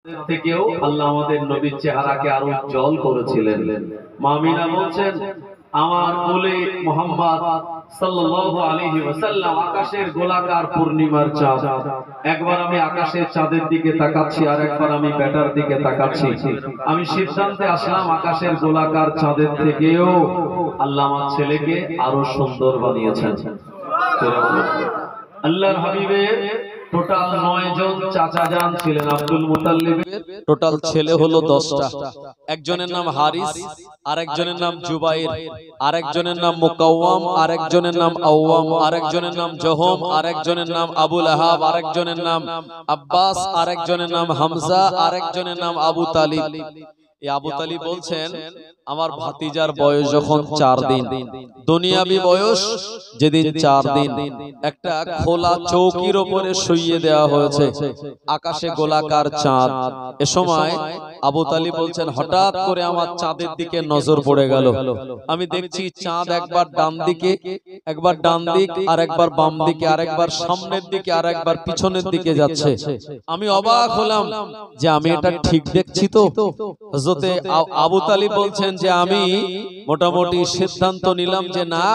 থেকেও আল্লাহ আমাদের নবীর চেহারাকে আরো উজ্জ্বল করেছিলেন। মা আমিনা বলছেন, আমার কোলে মুহাম্মদ সাল্লাল্লাহু আলাইহি ওয়াসাল্লাম আকাশের গোলাকার পূর্ণিমার চাঁদ। একবার আমি আকাশের চাঁদের দিকে তাকাচ্ছি, আর একবার আমি বেটার দিকে তাকাচ্ছি। আমি সিদ্ধান্তে আসলাম আকাশের গোলাকার চাঁদের থেকেও আল্লাহ আমার ছেলেকে আরো সুন্দর বানিয়েছেন। আল্লাহর হাবিবের টোটাল 9 জন চাচা জান ছিলেন। আব্দুল মুতাল্লিবের টোটাল ছেলে হলো 10টা। একজনের নাম হারিস, আরেকজনের নাম জুবাইর, আরেকজনের নাম মুকাওয়াম, আরেকজনের নাম আওয়াম, আরেকজনের নাম জহম, আরেকজনের নাম আবু লাহাব, আরেকজনের নাম আব্বাস, আরেকজনের নাম হামজা, আরেকজনের নাম আবু তালিব। এই আবু তালিব বলছেন, আমার ভাতিজার বয়স যখন 4 দিন, দুনিয়াবি বয়স যেদিন 4 দিন, একটা খোলা চৌকির উপরে শুইয়ে দেওয়া হয়েছে, আকাশে গোলাকার চাঁদ। এ সময় আবু তালিব বলছেন, হঠাৎ করে আমার চাঁদের দিকে নজর পড়ে গেল। আমি দেখছি চাঁদ একবার ডান দিকে, একবার ডান দিক, আর একবার বাম দিকে, আর একবার সামনের দিকে, আর একবার পিছনের দিকে যাচ্ছে। আমি অবাক হলাম যে আমি এটা ঠিক দেখছি তো। হযরতে আবু তালিব বলছেন যে আমি মোটামুটি সিদ্ধান্ত নিলাম যে না,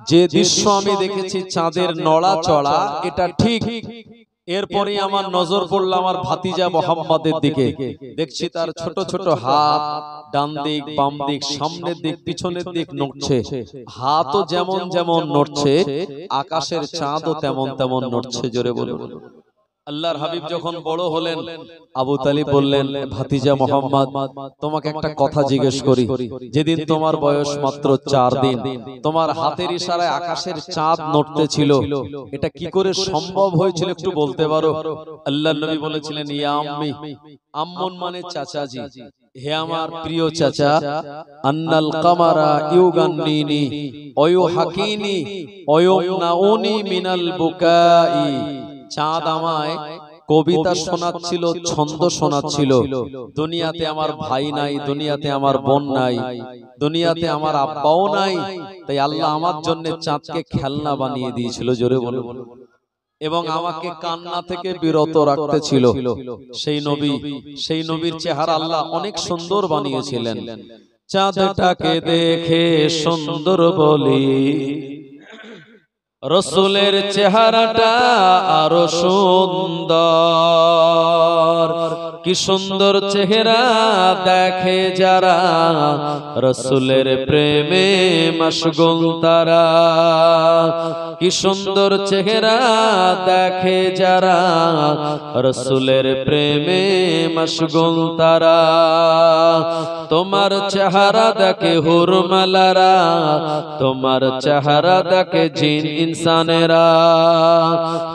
যে দৃশ্য আমি দেখেছি চাঁদের নড়াচড়া, এটা ঠিক। এরপরে আমার নজর পড়ল আমার ভাতিজা মুহাম্মাদের দিকে। দেখছি তার ছোট ছোট হাত ডান দিক, বাম দিক, সামনের দিক, পিছনের দিক নড়ছে। হাতও যেমন যেমন নড়ছে, আকাশের চাঁদও তেমন তেমন নড়ছে। জোরে বলুন। আল্লাহর হাবিব যখন বড় হলেন, আবু তালিব বললেন, ভাতিজা মুহাম্মদ, তোমাকে একটা কথা জিজ্ঞেস করি। যেদিন তোমার বয়স মাত্র 4 দিন, তোমার হাতের ইশারায় আকাশের চাঁদ নড়তে ছিল, এটা কি করে সম্ভব হয়েছিল একটু বলতে পারো? আল্লাহর নবী বলেছিলেন, ইয়া আম্মি, আম্মুন মানে চাচাজি, হে আমার প্রিয় চাচা, আন্নাল কামারা ইউগান্নিনি ওয়ুহাকিনি ওয়ুমনাউনি মিনাল বুকাই। চাঁদ আমায় কবিতা শোনাচ্ছিল, ছন্দ শোনাচ্ছিল। দুনিয়াতে আমার ভাই নাই, দুনিয়াতে আমার বোন নাই, দুনিয়াতে আমার আব্বাও নাই, তাই আল্লাহ আমার জন্য চাঁদকে খেলনা বানিয়ে দিয়েছিল। জোরে বলো। এবং আমাকে কান্না থেকে বিরত রাখতে ছিল। সেই নবী, সেই নবীর চেহারা আল্লাহ অনেক সুন্দর বানিয়েছিলেন। চাঁদটাকে দেখে সুন্দর বলি, রসুলের চেহারাটা আরো সুন্দর। কি সুন্দর চেহারা দেখে যারা, রসুলের প্রেমে মশগুল তারা। কি সুন্দর চেহারা দেখে যারা, রসুলের প্রেমে মশগুল তারা। তোমার চেহারা দেখে হুরমালারা, তোমার চেহারা দেখে জিন ইনসানেরা,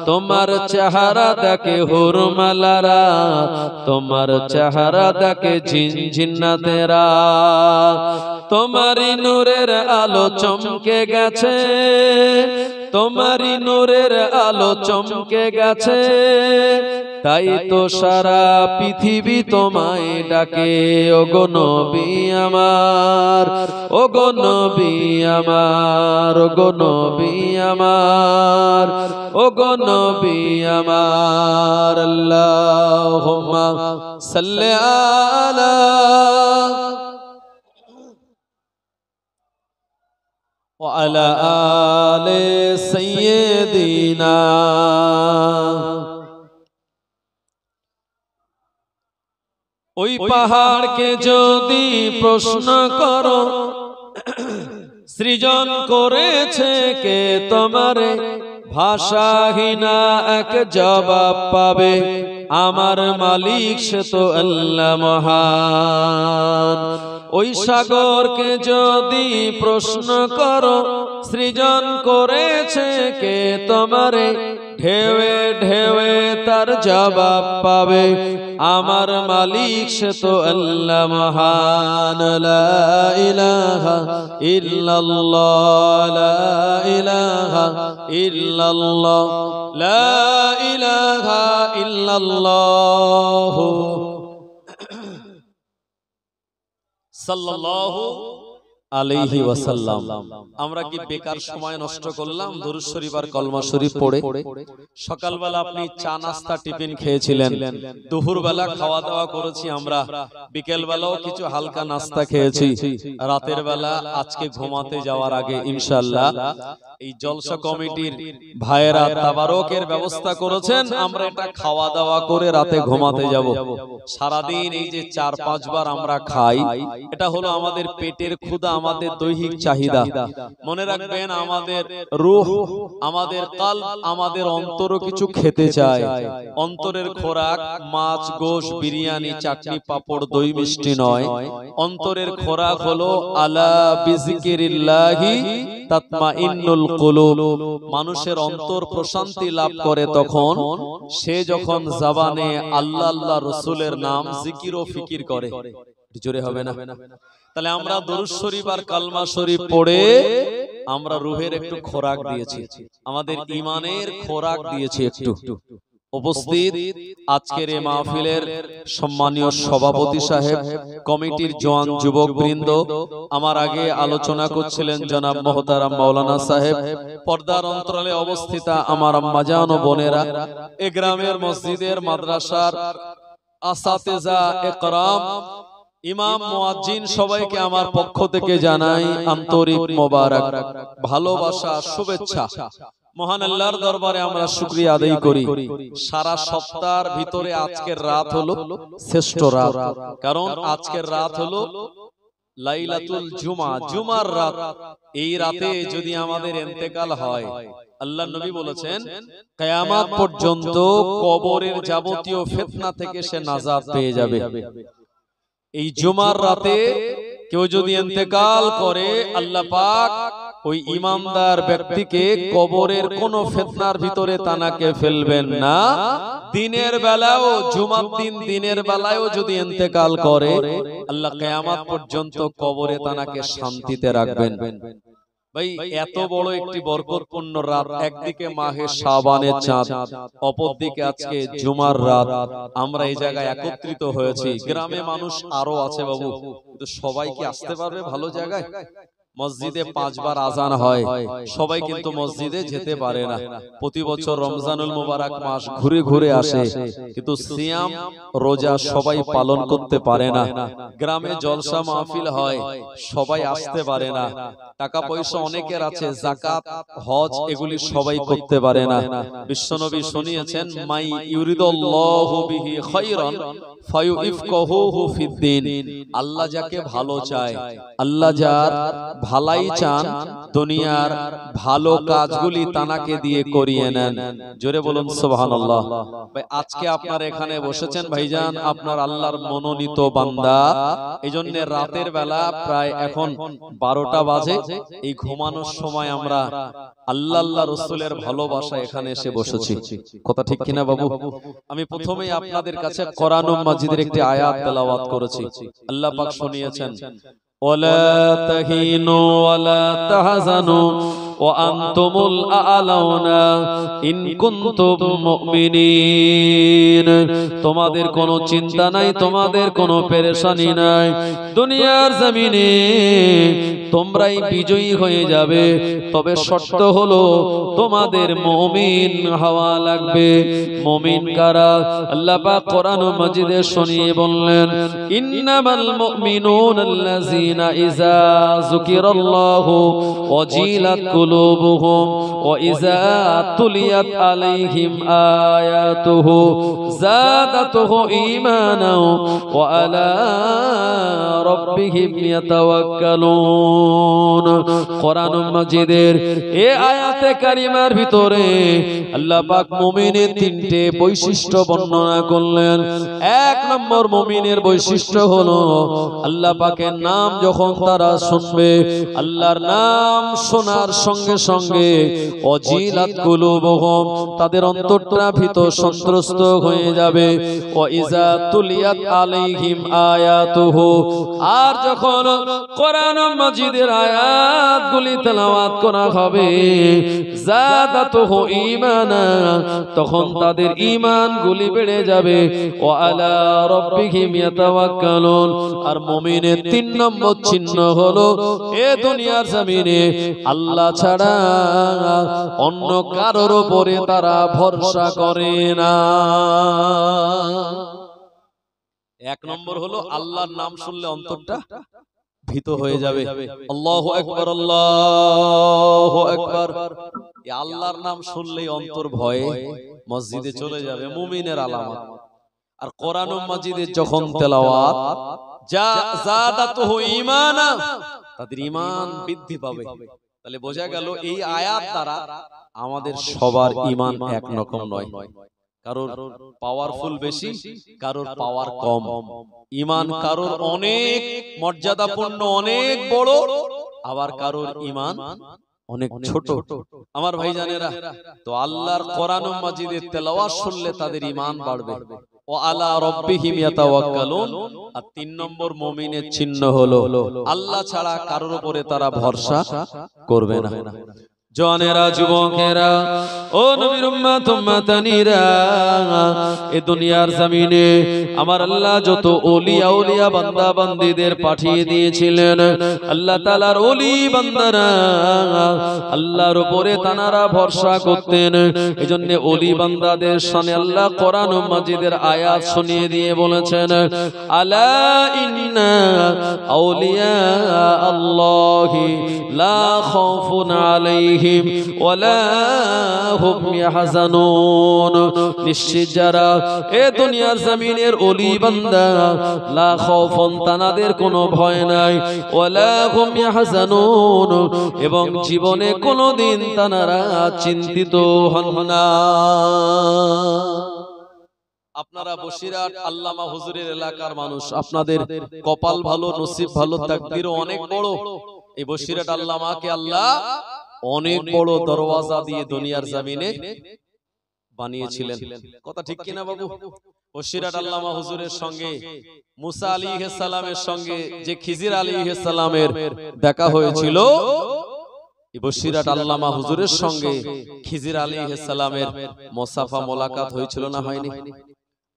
তোমার চেহারা দেখে হুরমালারা, তোমার চেহারা দেখে জিন জিন্নাতেরা। তোমারই নূরের আলো চমকে গেছে, তোমারই নূরের আলো চমকে গেছে, তাই তো সারা পৃথিবী তোমায় ডাকে। ওগো নবী আমার, ওগো নবী আমার, ওগো নবী আমার, ওগো নবী আমার। আল্লাহুম্মা সাল্লি আলা ওয়া আলা আলি সাইয়্যিদিনা। ওই পাহাড়কে যদি প্রশ্ন করো, সৃজন করেছে কে তোমারে, ভাষাহীনা এক জবাব পাবে, আমার মালিক সে তো আল্লাহ মহান। ওই সাগরকে যদি প্রশ্ন করো, সৃজন করেছে কে তোমারে, ঢেউে ঢেউে তার জবাব পাবে, আমার মালিক সে তো আল্লাহ মহান। লা ইলাহা ইল্লাল্লাহ, লা ইলাহা ইল্লাল্লাহ, লা ইলাহা ইল্লাল্লাহ, সাল্লাল্লাহু আলাইহি ওয়াসাল্লাম। আমরা কি বেকার সময় নষ্ট করলাম দুরূদ শরীফ আর কলমা শরীফ পড়ে? সকালবেলা আপনি চা নাস্তা টিফিন খেয়েছিলেন, দুপুরবেলা খাওয়া দাওয়া করেছি আমরা, বিকেল বেলাও কিছু হালকা নাস্তা খেয়েছি, রাতের বেলা আজকে ঘুমাতে যাওয়ার আগে ইনশাআল্লাহ এই জলসা কমিটির ভাইয়েরা তাবারকের ব্যবস্থা করেছেন, আমরা এটা খাওয়া দাওয়া করে রাতে ঘুমাতে যাব। সারাদিন এই যে 4-5 বার আমরা খাই, এটা হলো আমাদের পেটের ক্ষুধা, আমাদের দৈহিক চাহিদা। মনে রাখবেন আমাদের রূহ, আমাদের কলব, আমাদের অন্তরও কিছু খেতে চায়। অন্তরের খোরাক মাছ, গোশ, বিরিয়ানি, চাটনি, পাপড়, দই, মিষ্টি নয়। অন্তরের খোরাক হলো আলা বিযিকিরিল্লাহি তাতমাইন্নুল কুলুব। মানুষের অন্তর প্রশান্তি লাভ করে তখন সে যখন জবানে আল্লাহ আল্লাহ রাসূলের নাম জিকির ও ফিকির করে। জোরে হবে না? তাহলে আমরা দুরূদ শরীফ আর কালমা শরীফ পড়ে আমরা রূহের একটু খোরাক দিয়েছি, আমাদের ঈমানের খোরাক দিয়েছি একটু। উপস্থিত আজকের এই মাহফিলের সম্মানীয় সভাপতি সাহেব, কমিটির জওয়ান যুবক বৃন্দ, আমার আগে আলোচনা করছিলেন জনাব মুহতারাম মাওলানা সাহেব, পর্দার অন্তরালে অবস্থিত আমার আম্মাজান ও বোনেরা, এই গ্রামের মসজিদের মাদ্রাসার আসাতেজা ইকরাম, ইমাম মুয়াজ্জিন, সবাইকে আমার পক্ষ থেকে জানাই আন্তরিক মোবারক, ভালোবাসা, শুভেচ্ছা। মহান আল্লাহর দরবারে আমরা শুকরিয়া আদায় করি, সারা সপ্তাহের ভিতরে আজকের রাত হলো শ্রেষ্ঠ রাত। কারণ আজকের রাত হলো লাইলাতুল জুমা, জুমার রাত। এই রাতে যদি আমাদের ইন্তেকাল হয়, আল্লাহর নবী বলেছেন কিয়ামত পর্যন্ত কবরের যাবতীয় ফিতনা থেকে সে নাজাত পেয়ে যাবে। এই জুমার রাতে কেউ যদি ইন্তেকাল করে, আল্লাহ পাক ওই ঈমানদার ব্যক্তিকে কবরের কোন ফিতনার ভিতরে তানাকে ফেলবেন না। দিনের বেলাও, জুমার দিন দিনের বেলায়ও যদি ইন্তেকাল করে, আল্লাহ কিয়ামত পর্যন্ত কবরে তানাকে শান্তিতে রাখবেন। ভাই, এত বড় একটি বরকতপূর্ণ রাত, একদিকে মাহে শাবানের চাঁদ, অপরদিকে আজকে জুমার রাত, আমরা এই জায়গায় একত্রিত হয়েছি। গ্রামে মানুষ আরো আছে বাবু, কিন্তু সবাই কি আসতে পারবে ভালো জায়গায়? মসজিদে 5 বার আজান হয়, সবাই কিন্তু মসজিদে যেতে পারে না। প্রতি বছর রমজানুল মুবারক মাস ঘুরে ঘুরে আসে, কিন্তু সিয়াম রোজা সবাই পালন করতে পারে না। গ্রামে জলসা মাহফিল হয়, সবাই আসতে পারে না। টাকা পয়সা অনেকের আছে, যাকাত, হজ এগুলি সবাই করতে পারে না। বিশ্বনবী শুনিয়েছেন, মাই ইউরিদুল্লাহু বিহি খায়রান ফায়ুফকাহুহু ফিদ্দিন। আল্লাহ যাকে ভালো চায়, আল্লাহ যার ভালাই চান, দুনিয়ার ভালো কাজগুলি তানাকে দিয়ে করিয়ে নেন। জোরে বলুন সুবহানাল্লাহ। ভাই, আজকে আপনারা এখানে বসেছেন ভাইজান, আপনার আল্লাহর মনোনীত বান্দা। এইজন্য রাতের বেলা প্রায় এখন 12টা বাজে, এই ঘুমানোর সময় আমরা আল্লাহ আল্লাহ রাসূলের ভালোবাসা এখানে এসে বসেছি। কথা ঠিক কিনা বাবু? আমি প্রথমেই আপনাদের কাছে কোরআনুল মাজিদের একটি আয়াত তেলাওয়াত করেছি। আল্লাহ পাক শুনিয়েছেন, ولا تهينوا ولا تحزنوا وأنتم الأعلون إن كنتم مؤمنين। তোমাদের কোনো চিন্তা নাই, তোমাদের কোনো পেরেশানি নাই, দুনিয়ার জমিনে তোমরাই বিজয়ী হয়ে যাবে, তবে শর্ত হলো তোমাদের মুমিন হওয়া লাগবে। মুমিন কারা? আল্লাহ পাক কোরআন মাজিদে শুনিয়ে বললেন, ইন্নামাল মুমিনুনা আল্লাযীনা ইযা যুকিরাল্লাহু ওয়াজিলাত কুলুবুহুম ওয়া ইযা তুলিয়াত আলাইহিম আয়াতুহু যাদাতুহু ঈমানাও ওয়া আলা রাব্বিহিম ইয়াতাওয়াক্কালুন। কোরআন মাজিদের এই আয়াতে কারিমার ভিতরে আল্লাহ পাক মুমিনের 3টে বৈশিষ্ট্য বর্ণনা করলেন। 1 নম্বর মুমিনের বৈশিষ্ট্য হলো আল্লাহ পাকের নাম যখন তারা শুনবে, আল্লাহর নাম শোনার সঙ্গে সঙ্গে অজিলাত কুলুবুহুম তাদের অন্তরটা ভীত সন্ত্রস্ত হয়ে যাবে। ওয়া ইযা তুলিয়াত আলাইহিম আয়াতুহু আর যখন কোরআন মাজিদের আয়াতগুলি তেলাওয়াত করা হবে যাদাতুহু ঈমানা তখন তাদের ঈমানগুলি বেড়ে যাবে। ওয়া আলা রাব্বিহিম ইয়াতাওয়াক্কালুন আর মুমিনের 3 নম্বর চিহ্ন হলো এ দুনিয়ার জমিনে আল্লাহ ছাড়া অন্য কারোর উপরে তারা ভরসা করে না। 1 নম্বর হলো আল্লাহর নাম শুনলে অন্তরটা ভীত হয়ে যাবে। আল্লাহু আকবার আল্লাহু আকবার। এই আল্লাহর নাম শুনলেই অন্তর ভয়ে মসজিদে চলে যাবে, মুমিনের আলামত। আর কোরআন মাজিদের যখন তেলাওয়াত যাদাতুহু ঈমানা তাদের ঈমান বৃদ্ধি পাবে। তাহলে বোঝা গেল এই আয়াত দ্বারা আমাদের সবার ঈমান এক রকম নয়, কারোর পাওয়ারফুল বেশি, কারোর পাওয়ার কম। ঈমান কারোর অনেক মর্যাদাপূর্ণ অনেক বড়, আবার কারোর ঈমান অনেক ছোট। আমার ভাইজানেরা, তো আল্লাহর কোরআন মাজিদের তেলাওয়াত শুনলে তাদের ঈমান বাড়বে। ও আলা রাব্বিহিম ইয়াতাওয়াক্কালুন আর 3 নম্বর মুমিনের চিহ্ন হলো আল্লাহ ছাড়া কারোর উপরে তারা ভরসা করবে না। জওয়ানেরা, যুবকেরা, ও নবীর উম্মত উম্মতানিরা, এ দুনিয়ার জমিনে আমার আল্লাহ যত ওলি আউলিয়া বান্দা বান্দীদের পাঠিয়ে দিয়েছিলেন, আল্লাহ তাআলার ওলি বান্দারা আল্লাহর উপরে তানারা ভরসা করতেন। এজন্য ওলি বান্দাদের শানে আল্লাহ কোরআন মাজিদের আয়াত শুনিয়ে দিয়ে বলেছেন, আলা ইন্না আউলিয়া আল্লাহি লা খাউফুন আলাইহিম ওয়ালা হুম ইয়াহজানুন। নিশ্চিত যারা এ দুনিয়ার জমিনের ওলি বান্দা লা খাউফুন তানাদের কোনো ভয় নাই, ওয়ালা হুম ইয়াহজানুন এবং জীবনে কোনোদিন তানারা চিন্তিত হন না। আপনারা বসিরহাট আল্লামা হুজুরের এলাকার মানুষ, আপনাদের কপাল ভালো, নসিব ভালো, তাকদীরও অনেক বড়। এই বসিরহাট আল্লামাকে আল্লাহ অনেক বড় দরওয়াজা দিয়ে দুনিয়ার জমিনে বানিয়েছিলেন। কথা ঠিক কিনা বাবু? বসিরহাট আল্লামা হুজুরের সঙ্গে মুসা আলাইহিস সালামের সঙ্গে যে খিজির আলাইহিস সালামের দেখা হয়েছিল, এই বসিরহাট আল্লামা হুজুরের সঙ্গে খিজির আলাইহিস সালামের মুসাফা মোলাকাত হয়েছিল না হয়নি?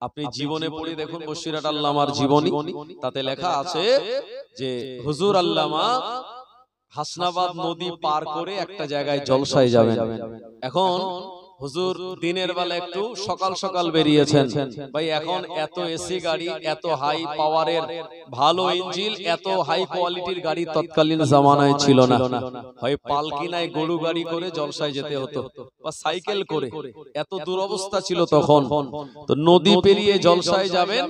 আপনি জীবনে পড়ে দেখুন বসিরহাট আল্লামার জীবনী, তাতে লেখা আছে যে হুজুর আল্লামা হাসনাবাদ নদী পার করে একটা জায়গায় জলসায় যাবেন। এখন হুজুর দিনের বেলা একটু সকাল সকাল বেরিয়েছেন। ভাই এখন এত এসি গাড়ি, এত হাই পাওয়ারের ভালো ইঞ্জিন, এত হাই কোয়ালিটির গাড়ি তৎকালীন জামানায় ছিল না। হয় পালকি নাই গরু গাড়ি করে জলসায় যেতে হতো বা সাইকেল করে, এত দুরবস্থা ছিল তখন। তো নদী পেরিয়ে জলসায় যাবেন,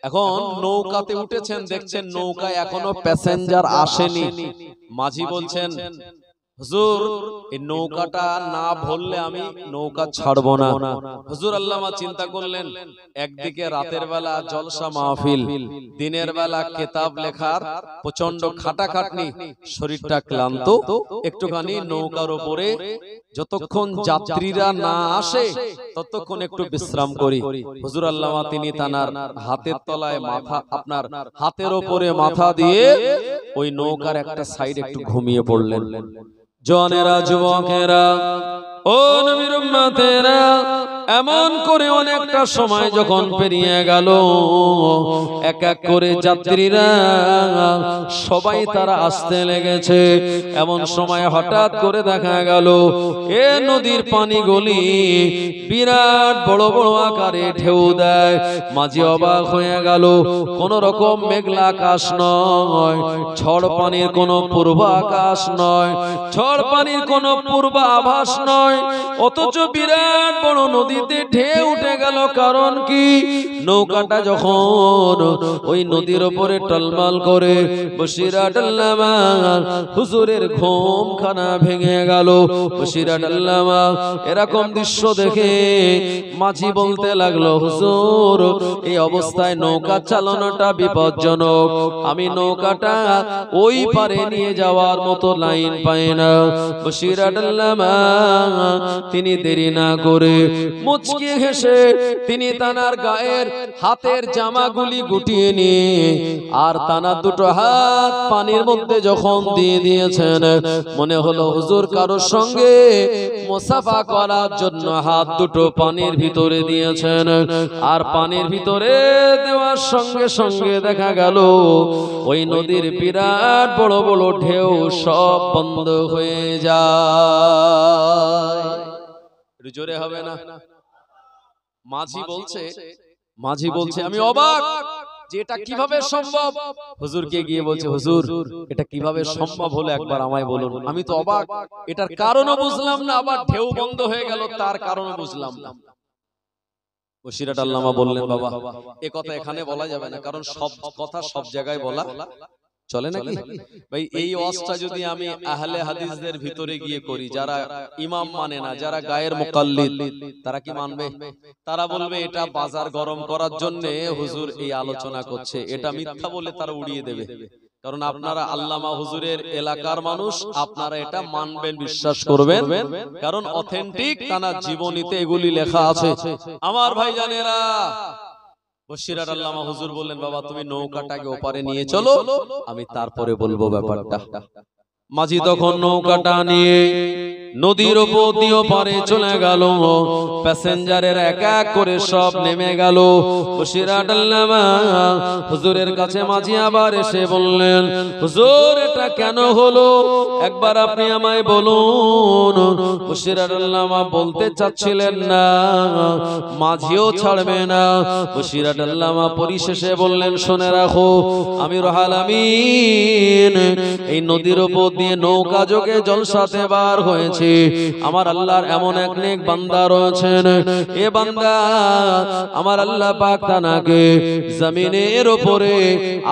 এখন নৌকাতে উঠেছেন, দেখছেন নৌকায় এখনো প্যাসেঞ্জার আসেনি। মাঝি বলছেন, হুজুর এই নৌকাটা না ভরলে আমি নৌকা ছাড়বো না। হুজুর আল্লামা চিন্তা করলেন, একদিকে রাতের বেলা জলসা মাহফিল, দিনের বেলা কিতাব লেখার প্রচন্ড খাটাখাটনি, শরীরটা ক্লান্ত, একটুখানি নৌকার উপরে যতক্ষণ যাত্রীরা না আসে ততক্ষণ একটু বিশ্রাম করি। হুজুর আল্লামা তিনি তানার হাতের তলায় মাথা, আপনার হাতের উপরে মাথা দিয়ে ওই নৌকার একটা সাইড একটু ঘুমিয়ে পড়লেন। জওয়ানেরা, যুবকেরা, ও নবীর উম্মতেরা, এমন করে অনেকটা সময় যখন পেরিয়ে গেল, এক এক করে যাত্রীরা সবাই তারা আসতে লেগেছে। এমন সময় হঠাৎ করে দেখা গেল এ নদীর পানিগুলি বিরাট বড় বড় আকারে ঢেউ দেয়। মাঝি অবাক হয়ে গেল, কোন রকম মেঘলা আকাশ নয়, ঝড় পানির কোন পূর্ব আকাশ নয়, ঝড় পানির কোন পূর্ব আভাস নয়, অথচ বিরাট বড় নদী নদীতে ঢেউ উঠে গেল। কারণ কি, নৌকাটা যখন ওই নদীর উপরে টলমল করে, বসিরহাট আল্লামা হুজুরের ঘুমখানা ভেঙে গেল। বসিরহাট আল্লামা এরকম দৃশ্য দেখে মাঝি বলতে লাগলো, হুজুর এই অবস্থায় নৌকা চালানোটা বিপজ্জনক, আমি নৌকাটা ওই পারে নিয়ে যাওয়ার মতো লাইন পাই না। বসিরহাট আল্লামা তিনি দেরি না করে মুচকি হেসে তিনি তানার গায়ের হাতের জামাগুলি গুটিয়ে নিয়ে আর তানার দুটো হাত পানির মধ্যে যখন দিয়ে দিয়েছেন, মনে হলো হুজুর কারোর সঙ্গে মুসাফা করার জন্য হাত দুটো পানির ভিতরে দিয়েছেন। আর পানির ভিতরে দেওয়ার সঙ্গে সঙ্গে দেখা গেল ওই নদীর বিরাট বড় বড় ঢেউ সব বন্ধ হয়ে যায়। জোরে হবে না? মাঝি বলছে আমি অবাক যে এটা কিভাবে সম্ভব। হুজুরকে গিয়ে বলছে, হুজুর এটা কিভাবে সম্ভব হলো একবার আমায় বলুন, আমি তো অবাক, এটার কারণও বুঝলাম না, আবার ঢেউ বন্ধ হয়ে গেল তার কারণও বুঝলাম না। বসিরহাট আল্লামা বললেন, বাবা এ কথা এখানে বলা যাবে না, কারণ সব কথা সব জায়গায় বলা চলে নাকি ভাই। এই ওয়াজটা যদি আমি আহলে হাদিসদের ভিতরে গিয়ে করি, যারা ইমাম মানে না, যারা গায়ের মুকাল্লিদ, তারা কি মানবে? তারা বলবে এটা বাজার গরম করার জন্য হুজুর এই আলোচনা করছে, এটা মিথ্যা বলে তারা উড়িয়ে দেবে। কারণ আপনারা আল্লামা হুজুরের এলাকার মানুষ, আপনারা এটা মানবেন, বিশ্বাস করবেন, কারণ অথেন্টিক তার জীবনীতে এগুলি লেখা আছে। আমার ভাইজানেরা, বসিরহাট আল্লামা হুজুর বললেন, বাবা তুমি নৌকাটাকে ওপারে নিয়ে চলো, আমি তারপরে বলবো ব্যাপারটা। মাঝি তখন নৌকাটা নিয়ে নদীর উপর দিয়ে পারে চলে গেল। প্যাসেঞ্জারের এক এক করে সব নেমে গেল। বসিরহাট আল্লামা হুজুরের কাছে মাঝি আবার এসে বললেন, হুজুর এটা কেন হলো একবার আপনি আমায় বলুন। বসিরহাট আল্লামা বলতে চাচ্ছিলেন না, মাঝিও ছাড়বে না। বসিরহাট আল্লামা পরিশেষে বললেন, শুনে রাখো, আমি রুহুল আমিন এই নদীর উপর দিয়ে নৌকা যোগে জলসাতে বার হয়েছে। আমার আল্লাহর এমন এক নেক বান্দা রয়েছেন, এ বান্দা আমার আল্লাহ পাক তানাকে জমিনের উপরে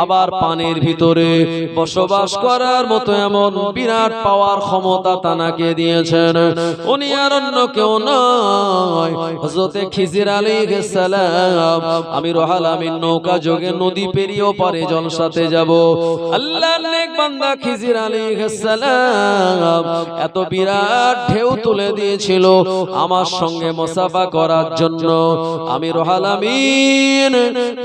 আবার পানির ভিতরে বসবাস করার মতো এমন বিরাট পাওয়ার ক্ষমতা তানাকে দিয়েছেন। উনি আর অন্য কেউ নয়, হযরতে খিজির আলাইহিস সালাম। আমি রুহুল আমিন নৌকা যোগে নদী পেরিয়ে ওপারে জলসাতে যাব। আল্লাহর নেক বান্দা খিজির আলাইহিস সালাম এত বিরাট ঢেউ তুলে দিয়েছিল আমার সঙ্গে মুসাফা করার জন্য। আমি রুহুল আমিন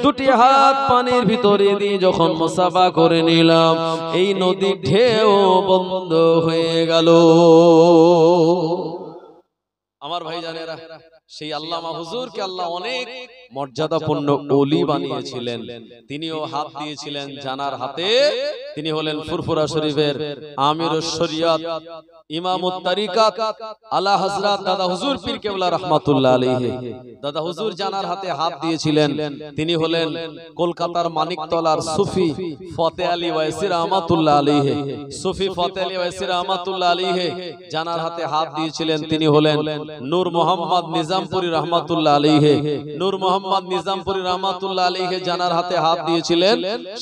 দুটি হাত পানির ভিতরে দিয়ে যখন মুসাফা করে নিলাম, এই নদীর ঢেউ বন্ধ হয়ে গেল। আমার ভাইজানেরা, সেই আল্লামা হুজুরকে আল্লাহ অনেক মর্যাদাপূর্ণ ওলি বানিয়েছিলেন। তিনিও হাত দিয়েছিলেন জানার হাতে। তিনি হলেন ফুরফুরা শরীফের আমিরুশ শরিয়ত, ইমামুত তারিকাত আলা হযরত দাদা হুজুর পীর কেবলা রাহমাতুল্লাহ আলাইহি। দাদা হুজুর জানার হাতে হাত দিয়েছিলেন। তিনি হলেন কলকাতার মানিকতলার সুফি ফতেহ আলী ওয়াইসি রাহমাতুল্লাহ আলাইহি। সুফি ফতেহ আলী ওয়াইসি রাহমাতুল্লাহ আলাইহি জানার হাতে হাত দিয়েছিলেন। তিনি হলেন নূর মোহাম্মদ নিজামপুরী রাহমাতুল্লাহ আলাইহি। নূর মোহাম্মদ নিজামপুরী রাহমাতুল্লাহ আলাইহি জানার হাতে হাত দিয়েছিলেন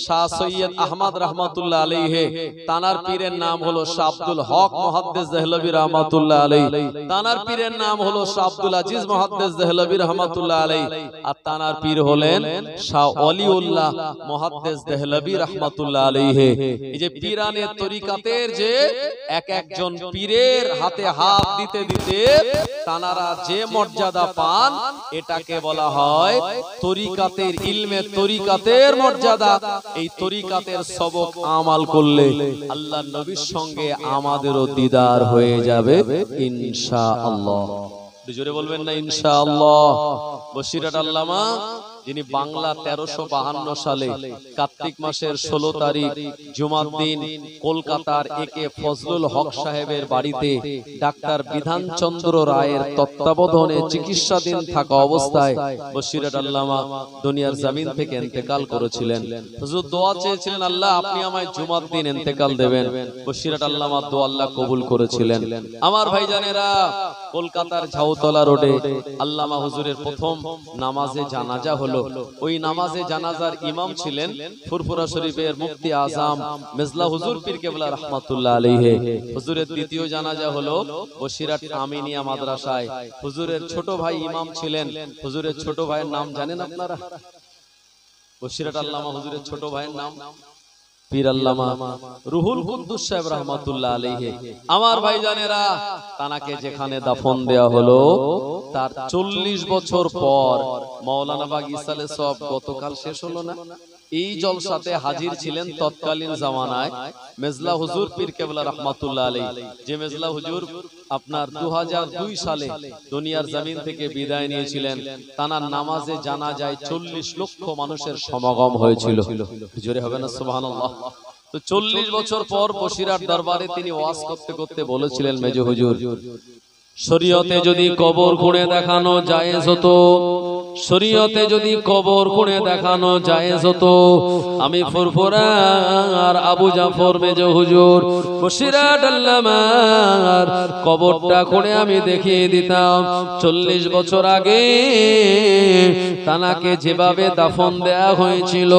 শাহ সৈয়দ আহমদ রাহমাতুল্লাহ আলাইহি। তানার পীরের নাম হলো শাহ আব্দুল হক মুহাদ্দিস দেহলভী রাহমাতুল্লাহ আলাইহি। তানার পীরের নাম হলো শাহ আব্দুল আজিজ মুহাদ্দিস দেহলভী রাহমাতুল্লাহ আলাইহি। আর তানার পীর হলেন শাহ ওলিউল্লাহ মুহাদ্দিস দেহলভী রাহমাতুল্লাহ আলাইহি। এই যে পীরানের তরিকাতের যে এক একজন পীরের হাতে হাত দিতে দিতে তানারা যে মর্যাদা পান, এটাকে বলা হয় তরিকাতের ইলমে, তরিকাতের মর্যাদা। এই তরিকাতের সবক আমাল করলে আল্লাহর নবীর সঙ্গে আমাদেরও দিদার হয়ে যাবে ইনশাআল্লাহ। জোরে বলবেন না ইনশাআল্লাহ। বসিরহাট আল্লামা যিনি বাংলা 1352 সালে কার্তিক মাসের 16 তারিখ জুমার দিন কলকাতার একে ফজলুল হক সাহেবের বাড়িতে ডাক্তার বিধানচন্দ্র রায়ের তত্ত্বাবধানে চিকিৎসাধীন থাকা অবস্থায় বসিরহাট আল্লামা দুনিয়ার জমিন থেকে ইন্তেকাল করেছিলেন। হুজুর দোয়া চেয়েছিলেন, আল্লাহ আপনি আমায় জুমার দিন ইন্তেকাল দেবেন। বসিরহাট আল্লামা দোয়া আল্লাহ কবুল করেছিলেন। আমার ভাইজানেরা, কলকাতার ঝাউতলা রোডে আল্লামা হুজুরের প্রথম নামাজে জানাজা হলো। ওই নামাজে জানাজার ইমাম ছিলেন ফুরফুরা শরীফের মুফতি আজম মেজলা হুজুর পীর কেবলা রাহমাতুল্লাহ আলাইহি। হুজুরের দ্বিতীয় জানাজা হলো বসিরহাট আমিনিয়া মাদ্রাসায়। হুজুরের ছোট ভাই ইমাম ছিলেন। হুজুরের ছোট ভাইয়ের নাম জানেন আপনারা? বসিরহাট আল্লামা হুজুরের ছোট ভাইয়ের নাম পীর আল্লামা রুহুল কুদ্দুস সাহেব রাহমাতুল্লাহ আলাইহি। আমার ভাইজানেরা, তানাকে যেখানে দাফন দেয়া হলো তার 40 বছর পর মাওলানা বাগ ইসালে সব গতকাল শেষ হলো না, এই জলসাতে হাজির ছিলেন তৎকালীন জামানায় মেজলা হুজুর পীর কেবলা রাহমাতুল্লাহ আলাইহি। যে মেজলা হুজুর আপনার 2002 সালে দুনিয়ার জমিন থেকে বিদায় নিয়েছিলেন, তানার নামাজে জানাজায় 40 লক্ষ মানুষের সমাগম হয়েছিল। জোরে হবে না সুবহানাল্লাহ। তো 40 বছর পর বসিরহাট দরবারে তিনি ওয়াজ করতে করতে বলেছিলেন, মেজ হুজুর, শরীয়তে যদি কবর খুঁড়ে দেখানো জায়েজ হতো, শরীয়তে যদি কবর খুঁড়ে দেখানো জায়েজ হতো, আমি ফুরফুরা আর আবু জাফর মেজ হুজুর বসিরহাট আল্লামার কবরটা খুঁড়ে আমি দেখিয়ে দিতাম। 40 বছর আগে তানাকে যেভাবে দাফন দেয়া হয়েছিল,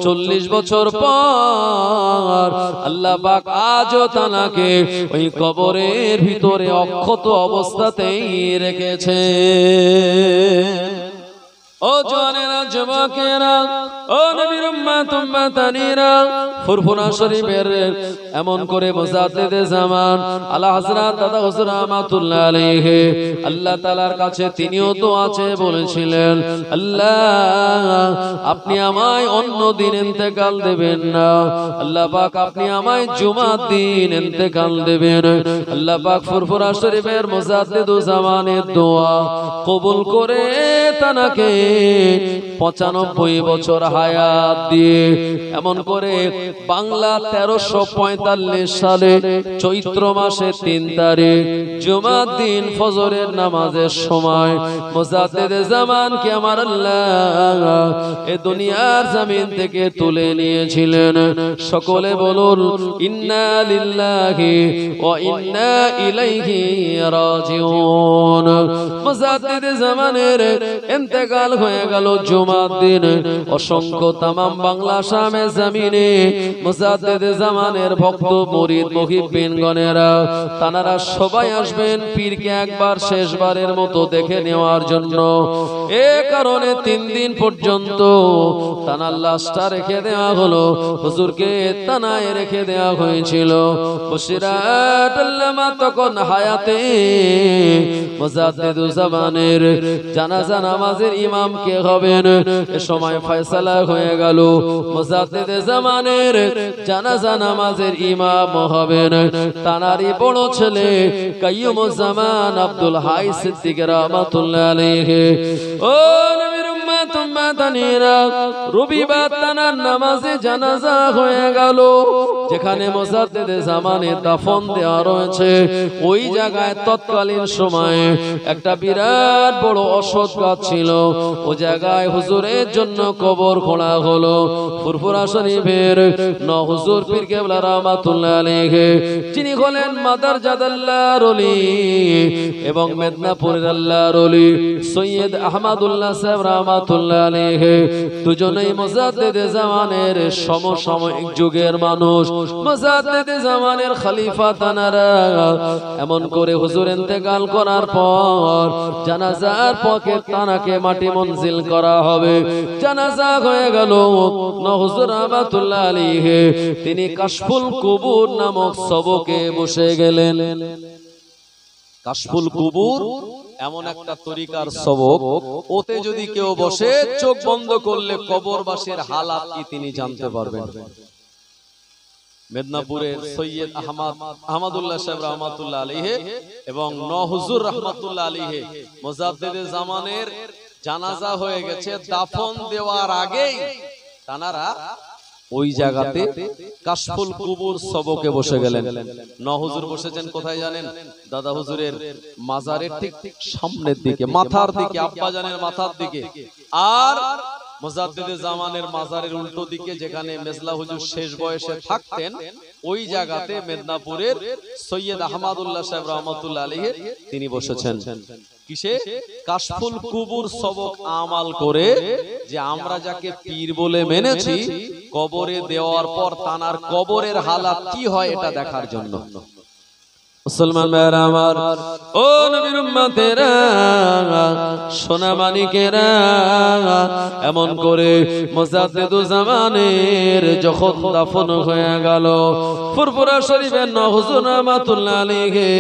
40 বছর পর আল্লাহ পাক আজও তানাকে ওই কবরের ভিতরে অক্ষত অবস্থাতেই রেখেছে। ও জওয়ানেরা, যুবকেরা, ও নবীর উম্মত উম্মতানিরা, ফুরফুরা শরীফের এমন করে মুজাদ্দিদে জামান আলা হযরত দাদা হুজুর রাহমাতুল্লাহ আলাইহি আল্লাহ তাআলার কাছে তিনিও দোয়া চেয়ে বলেছিলেন, আল্লাহ আপনি আমায় অন্য দিন ইন্তেকাল দেবেন না, আল্লাহ পাক আপনি আমায় জুমার দিন ইন্তেকাল দেবেন। আল্লাহ পাক ফুরফুরা শরীফের মুজাদ্দিদু জামানের দোয়া কবুল করে তানাকে 95 বছর হায়াত দিয়ে এমন করে বাংলা 1345 সালে চৈত্র মাসে 3 তারিখ জুমার দিন ফজরের নামাজের সময় মুজাদ্দিদে জামানকে আমার আল্লাহ এ দুনিয়ার জমিন থেকে তুলে নিয়েছিলেন। সকলে বলুন ইন্না লিল্লাহি ওয়া ইন্না ইলাইহি রাজিউন। মুজাদ্দিদে জামানের ইন্তেকাল হয়ে গেল জুমার দিন। অসংখ্য তামাম বাংলা শামে জমিনে মুজাদ্দিদে জামানের ভক্ত মুরিদ মুহিব্বিনগণেরা তানারা সবাই আসবেন পীরকে একবার শেষবারের মতো দেখে নেওয়ার জন্য। এ কারণে 3 দিন পর্যন্ত তানার লাশটা রেখে দেওয়া হলো, হুজুরকে তানায় রেখে দেওয়া হয়েছিল। বসিরহাট আল্লামা তখন হায়াতে মুজাদ্দিদে জামানের জানাজা নামাজের ইমাম কে হবেন এ সময় ফয়সালা হয়ে গেল। মুজাদ্দিদে জামানের জানাজা নামাজের ইমাম হবেন তানারই বড় ছেলে কাইয়ুমুজ্জামান আব্দুল হাই সিদ্দিক রাহমাতুল্লাহ আলাইহি। ও নবীর উম্মত উম্মতানিরা, রবিবার তানার নামাজে জানাজা হয়ে গেল। যেখানে মুজাদ্দিদে জামানের দাফন দেওয়া রয়েছে ওই জায়গায় তৎকালীন সময়ে একটা বিরাট বড় অশ্বত্থ গাছ ছিল। ও জায়গায় হুজুরের জন্য কবর খোঁড়া হলো। ফুরফুরা শরীফের হুজুর পীর কেবলা রাহমাতুল্লাহ আলাইহি, যিনি হলেন মাদারজাদ আল্লাহর ওলি এবং মেদিনীপুরের আল্লাহর ওলি সৈয়দ আহমদুল্লাহ সাহেব রাহমাতুল্লাহ আলাইহি, দুজনেই মুজাদ্দিদে জামানের সমসাময়িক যুগের মানুষ। মুজাদ্দিদে জামানের খলিফা তানারা এমন করে হুজুর ইন্তেকাল করার পর জানাজার পক্ষে তানাকে মাটি মঞ্জিল করা হবে। জানাজা হয়ে গেল। হুজুর রাহমাতুল্লাহ আলাইহি তিনি কাশফুল কুবুর নামক সবকে বসে গেলেন। কাশফুল কুবুর এমন একটা তরিকার সবক, ওতে যদি কেউ বসে চোখ বন্ধ করলে কবরবাসীর হালাত কি তিনি জানতে পারবেন। মেদিনীপুরের সৈয়দ আহমদুল্লাহ সাহেব রাহমাতুল্লাহ আলাইহি এবং হুজুর রাহমাতুল্লাহ আলাইহি মুজাদ্দিদে জামানের জানাজা হয়ে গেছে, দাফন দেওয়ার আগেই তানারা ওই জায়গাতে কাশফুল কুবুর সবকে বসে গেলেন। হুজুর বসেছেন কোথায় জানেন? দাদা হুজুরের মাজারের ঠিক সামনের দিকে, মাথার দিকে, আব্বা জানের মাথার দিকে। আর মুজাদ্দিদে জামানের মাজারের উল্টো দিকে যেখানে মেজলা হুজুর শেষ বয়সে থাকতেন, ওই জায়গাতে মেদিনীপুরের সৈয়দ আহমদুল্লাহ সাহেব রহমাতুল্লাহ আলাইহি তিনি বসেছেন। কিসে? কাশফুল কুবুর সবক আমাল করে, যে আমরা যাকে পীর বলে মেনেছি, কবরে দেওয়ার পর তানার কবরের হালাত কি হয় এটা দেখার জন্য। মুসলমান ভাইরা আমার, ও নবীর উম্মতেরা, সোনা মানিকেরা, এমন করে মুজাদ্দিদুজ জামানের যখন দাফন হয়ে গেল, ফুরফুরা শরীফের হুজুর রহমাতুল্লাহ আলাইহি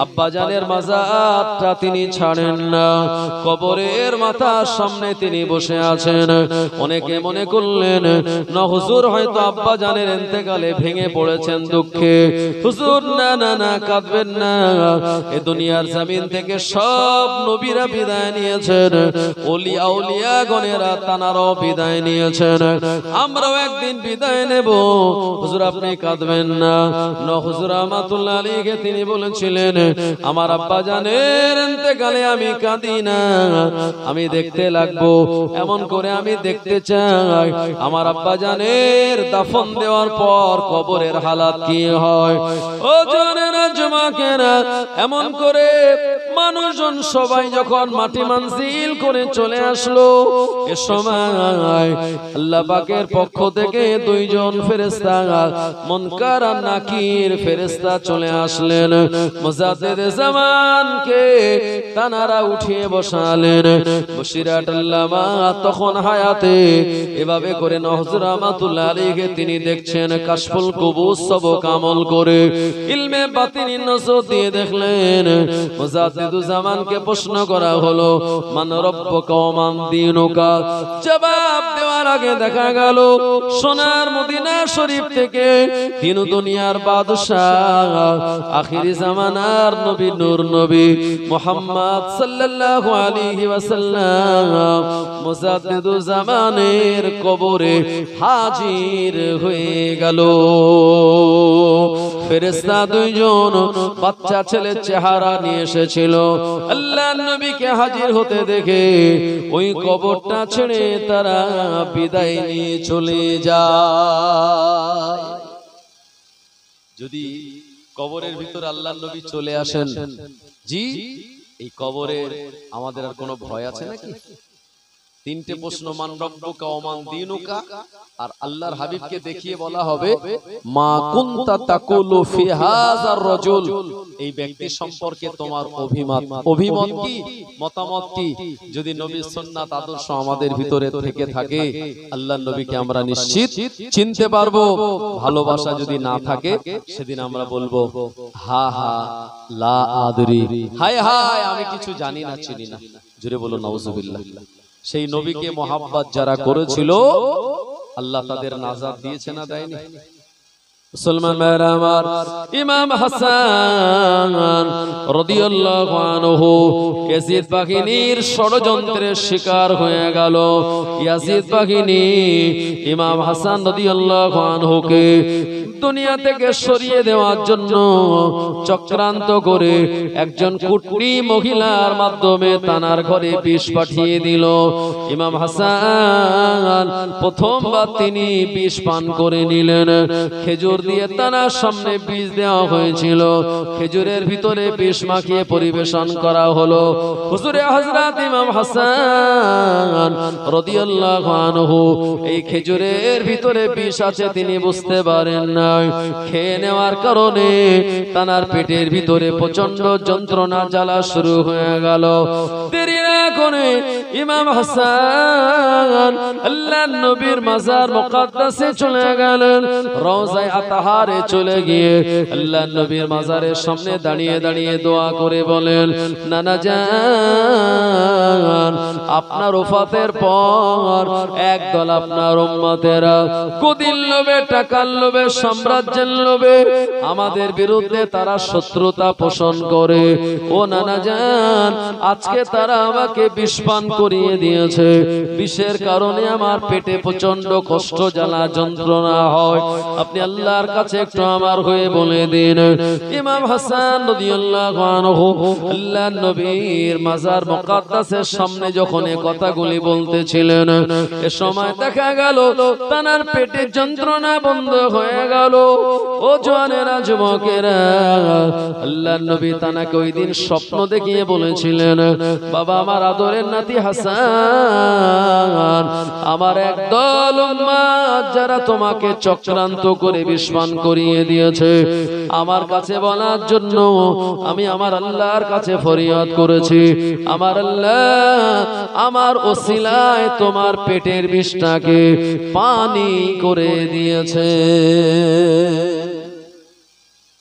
আব্বা জানের মাজারটা তিনি ছাড়েন না, কবরের মাথার সামনে তিনি বসে আছেন। অনেকে মনে করলেন হুজুর হয়তো আব্বা জানের ইন্তেকালে ভেঙে পড়েছেন দুঃখে। হুজুর না না না, কাঁদবেন না, এই দুনিয়ার জমিন থেকে সব নবীরা বিদায় নিয়েছেন, ওলি আউলিয়া গণেরা তানারাও বিদায় নিয়েছেন, আমরাও একদিন বিদায় নেব। হুজুর আপনি কাঁদবেন না। হুজুর রহমাতুল্লাহ আলাইহি তিনি বলেছিলেন, আমার আব্বা জানের ইন্তেকালে আমি কাঁদি না, আমি দেখতে লাগবো, এমন করে আমি দেখতে চাই আমার আব্বা জানের দাফন দেওয়ার পর কবরের হালাত কি হয়। ও জানেরা, জমাকেরা, এমন করে মানুষজন সবাই যখন মাটি মানজিল করে চলে আসলো, এ সময় আল্লাহ পাকের পক্ষ থেকে দুইজন ফেরেশতা, মুনকার আর নাকির ফেরেশতা চলে আসলেন। মুজাদ্দিদ জামানকে তানারা উঠিয়ে বসালেন। বশিরাত আল্লামা তখন হায়াতে, এভাবে করে হুজুর রহমাতুল্লাহ আলাইহি তিনি দেখছেন কাশফুল কুবুর সবক আমল করে ইলমে বাতিনি নজর দিয়ে দেখলেন। মুজাদ্দিদুজ জামানকে প্রশ্ন করা হলো, মান রব্বুকা ওয়া মান দীনুকা। জবাব দেওয়ার আগে দেখা গেল সোনার মদিনা শরীফ থেকে তিন দুনিয়ার বাদশাহ, আখিরি জামানার নবী, নূর নবী মুহাম্মদ সাল্লাল্লাহু আলাইহি ওয়াসাল্লাম মুজাদ্দিদুজ জামানের কবরে হাজির হয়ে গেল। ফেরেশতা দুইজন বাচ্চা ছেলে চেহারা নিয়ে এসেছিল। আল্লাহর নবীকে হাজির হতে দেখে ওই কবরটা ছেড়ে তারা বিদায় নিয়ে চলে যায়। যদি কবরের ভিতর আল্লাহর নবী চলে আসেন, জি এই কবরে আমাদের আর কোনো ভয় আছে নাকি? তিনটে প্রশ্ন, মান রব্বুকা ওয়া মান দীনুকা, আর আল্লাহর হাবিবকে দেখিয়ে বলা হবে মা কুনতা তাকুলু ফি হাযার রাজুল, এই ব্যক্তি সম্পর্কে তোমার অভিমত কি, মতামত কি? যদি নবীর সুন্নাত আদর্শ আমাদের ভিতরে থেকে থাকে, আল্লাহর নবীকে আমরা নিশ্চিত চিনতে পারবো। ভালোবাসা যদি না থাকে, সেদিন আমরা বলবো হা হা লা আদরি, হায় হায় আমি কিছু জানি না, চিনি না। জোরে বলো নাউজুবিল্লাহ। সেই নবীকে মোহাব্বত যারা করেছিল, আল্লাহ তাদের নাজাত দিয়েছে না দেয়নি? মুসলমান ভাইরা আমার, ইমাম হাসান রাদিয়াল্লাহু আনহু ইয়াজিদ বাহিনীর ষড়যন্ত্রের শিকার হয়ে গেল। ইয়াজিদ বাহিনী ইমাম হাসান রাদিয়াল্লাহু আনহুকে দুনিয়া থেকে সরিয়ে দেওয়ার জন্য চক্রান্ত করে একজন কুটনি মহিলার মাধ্যমে তানার ঘরে বিষ পাঠিয়ে দিল। ইমাম হাসান প্রথমবার তিনি বিষ পান করে নিলেন। খেজুর দিয়ে তানার সামনে বিষ দেওয়া হয়েছিল, খেজুরের ভিতরে বিষ মাখিয়ে পরিবেশন করা হলো। হুজুরে হযরত ইমাম হাসান রাদিয়াল্লাহু আনহু এই খেজুরের ভিতরে বিষ আছে তিনি বুঝতে পারেন না। খেয়ে নেওয়ার কারণে তানার পেটের ভিতরে প্রচন্ড যন্ত্রণা জ্বালা শুরু হয়ে গেল। দেরি না করে ইমাম হাসান আল্লাহর নবীর মাজার মুকদ্দাসে চলে গেলেন। রওজায়ে আতাহারে চলে গিয়ে আল্লাহর নবীর মাজারের সামনে দাঁড়িয়ে দাঁড়িয়ে দোয়া করে বলেন, নানা জান, আপনার ওফাতের পর একদল আপনার উম্মতেরা গদির লোভে, টাকার লোভে, সাম্রাজ্যের লোভে আমাদের বিরুদ্ধে তারা শত্রুতা পোষণ করে। ও নানা জান, আজকে তারা আমাকে বিষ পান করিয়ে দিয়েছে। বিষের কারণে আমার পেটে প্রচন্ড কষ্ট, জ্বালা, যন্ত্রণা হয়। আপনি আল্লাহর কাছে একটু আমার হয়ে বলে দিন। ইমাম হাসান রাদিয়াল্লাহু আনহু আল্লাহর নবীর মাজার মুকাদ্দাসের সামনে যখন এই কথাগুলি বলতেছিলেন, এ সময় দেখা গেল তানার পেটে যন্ত্রণা বন্ধ হয়ে গেল। ও জওয়ানেরা, যুবকেরা, আল্লাহর নবী তানাকে ওই দিন স্বপ্ন দেখিয়ে বলেছিলেন, বাবা আমার আদরের নাতি হাসান, আমার একদল উম্মত যারা তোমাকে চক্রান্ত করে বিষ পান করিয়ে দিয়েছে, আমার কাছে বলার জন্য আমি আমার আল্লাহর কাছে ফরিয়াদ করেছি। আমার আল্লাহ আমার ওসিলায় তোমার পেটের বিষটাকে পানি করে দিয়েছে।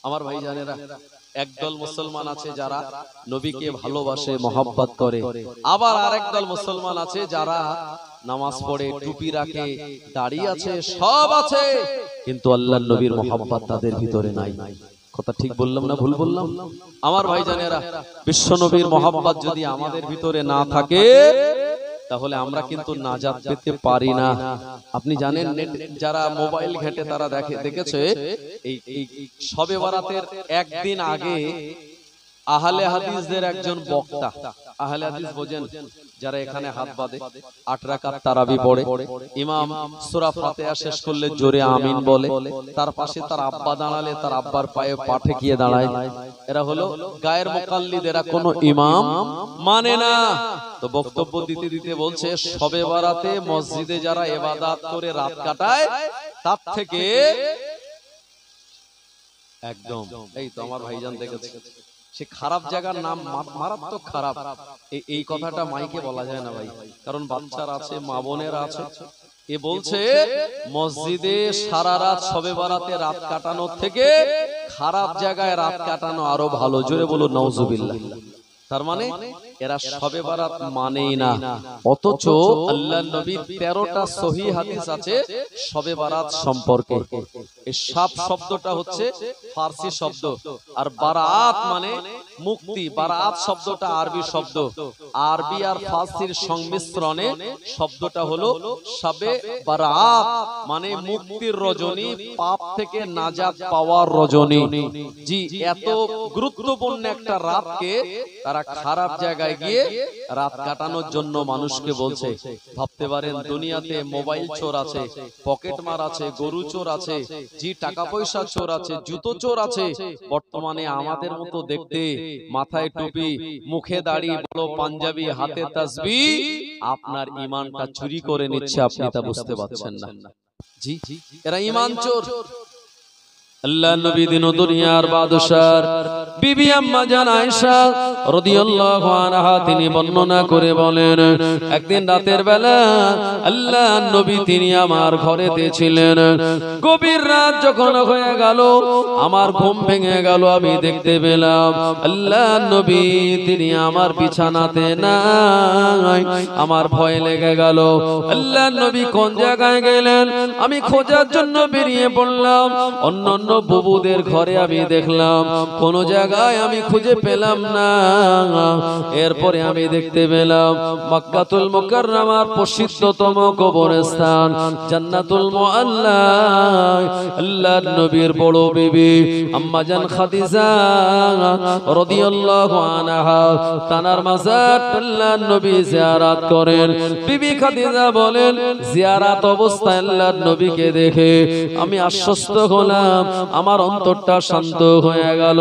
আমার ভাই জানেরা, একদল মুসলমান আছে যারা নবীকে ভালোবাসে, মহব্বত করে। আবার আরেক দল মুসলমান আছে যারা নামাজ পড়ে, টুপি রাখে, দাড়ি আছে, সব আছে, কিন্তু আল্লাহর নবীর মহব্বত তাদের ভিতরে নাই। কথা ঠিক বললাম না ভুল বললাম? আমার ভাই জানেরা, বিশ্ব নবীর মহব্বত যদি আমাদের ভিতরে না থাকে তাহলে আমরা কিন্তু নাজাত পেতে পারি না। আপনি জানেন, যারা মোবাইল ঘেটে তারা দেখেছে এই শবে বরাতের একদিন আগে আহলে হাদিসদের একজন বক্তা, আহলে হাদিস বোঝেন যারা এখানে হাত বাঁধে, 8 রাকাত তারাবি পড়ে, ইমাম সূরা ফাতিহা শেষ করলে জোরে আমিন বলে, তার পাশে তার আব্বা দাঁড়ালে তার আব্বার পায়ে পা ঠেকিয়ে দাঁড়ায়। এরা হলো গায়ের মুকাল্লিদ, এরা কোনো ইমাম মানে না। তো বক্তব্য দিতে দিতে বলছে, শবে বরাতে মসজিদে যারা ইবাদত করে রাত কাটায় তার থেকে একদম, এই তো আমার ভাইজান দেখেছে, সে খারাপ জায়গার নাম মারাত্মক খারাপ। এই কথাটা মাইকে বলা যায় না ভাই, কারণ বাচ্চারা আছে, মা বোনেরা আছে। এ বলছে মসজিদে সারা রাত শবে বরাতে রাত কাটানোর থেকে খারাপ জায়গায় রাত কাটানো আরো ভালো। জোরে বলুন নাউজুবিল্লাহ। তার মানে এরা শবে বরাত মানেই না, অথচ আল্লাহর নবীর 13টা সহিহ হাদিস আছে শবে বরাত সম্পর্কে। এই সাব শব্দটা হচ্ছে ফার্সি শব্দ, আর বারাত মানে মুক্তি। বারাত শব্দটা আরবি শব্দ, আরবি আর ফার্সির সংমিশ্রণে শব্দটা হলো শবে বরাত, মানে মুক্তির রজনী, পাপ থেকে নাজাত পাওয়ার রজনী। জি, এত গুরুত্বপূর্ণ একটা রাতকে তারা খারাপ জায়গায় গিয়ে রাত কাটানোর জন্য মানুষকে বলছে। ভাবতে পারেন দুনিয়াতে মোবাইল চোর আছে, পকেট মার আছে, গরু চোর আছে, জি টাকা পয়সা চোর আছে, জুতো চোর আছে। বর্তমানে আমাদের মতো দেখতে, মাথায় টুপি, মুখে দাড়ি, বড় পাঞ্জাবি, হাতে তাসবিহ, আপনার ঈমানটা চুরি করে নিচ্ছে, আপনি তা বুঝতে পারছেন না। জি, এরা ঈমান চোর। আল্লাহ নবী দিন দুনিয়ার বাদশার বিবি আম্মা জান আয়েশা রাদিয়াল্লাহু আনহা তিনি বর্ণনা করে বলেন, একদিন রাতের বেলা আল্লাহ নবী তিনি আমার ঘরেতে ছিলেন। গভীর রাত যখন হয়ে গেল, আমার ঘুম ভেঙে গেল। আমি দেখতে পেলাম আল্লাহ নবী তিনি আমার বিছানাতে নাই। আমার ভয় লেগে গেল, আল্লাহ নবী কোন জায়গায় গেলেন? আমি খোঁজার জন্য বেরিয়ে পড়লাম। অন্য বুবুদের ঘরে আমি দেখলাম, কোন জায়গায় আমি খুঁজে পেলাম না। এরপরে আমি দেখতে পেলাম মক্কাতুল মুকাররমার প্রসিদ্ধতম কবরস্থান জান্নাতুল মুআল্লা, আল্লাহর নবীর বড় বিবি আম্মা জান খাদিজা রাদিয়াল্লাহু আনহা তানার মাজার আল্লাহর নবী জিয়ারত করেন। বিবি খাদিজা বলেন, জিয়ারত অবস্থায় আল্লাহর নবীকে দেখে আমি আশ্বস্ত হলাম, আমার অন্তরটা শান্ত হয়ে গেল।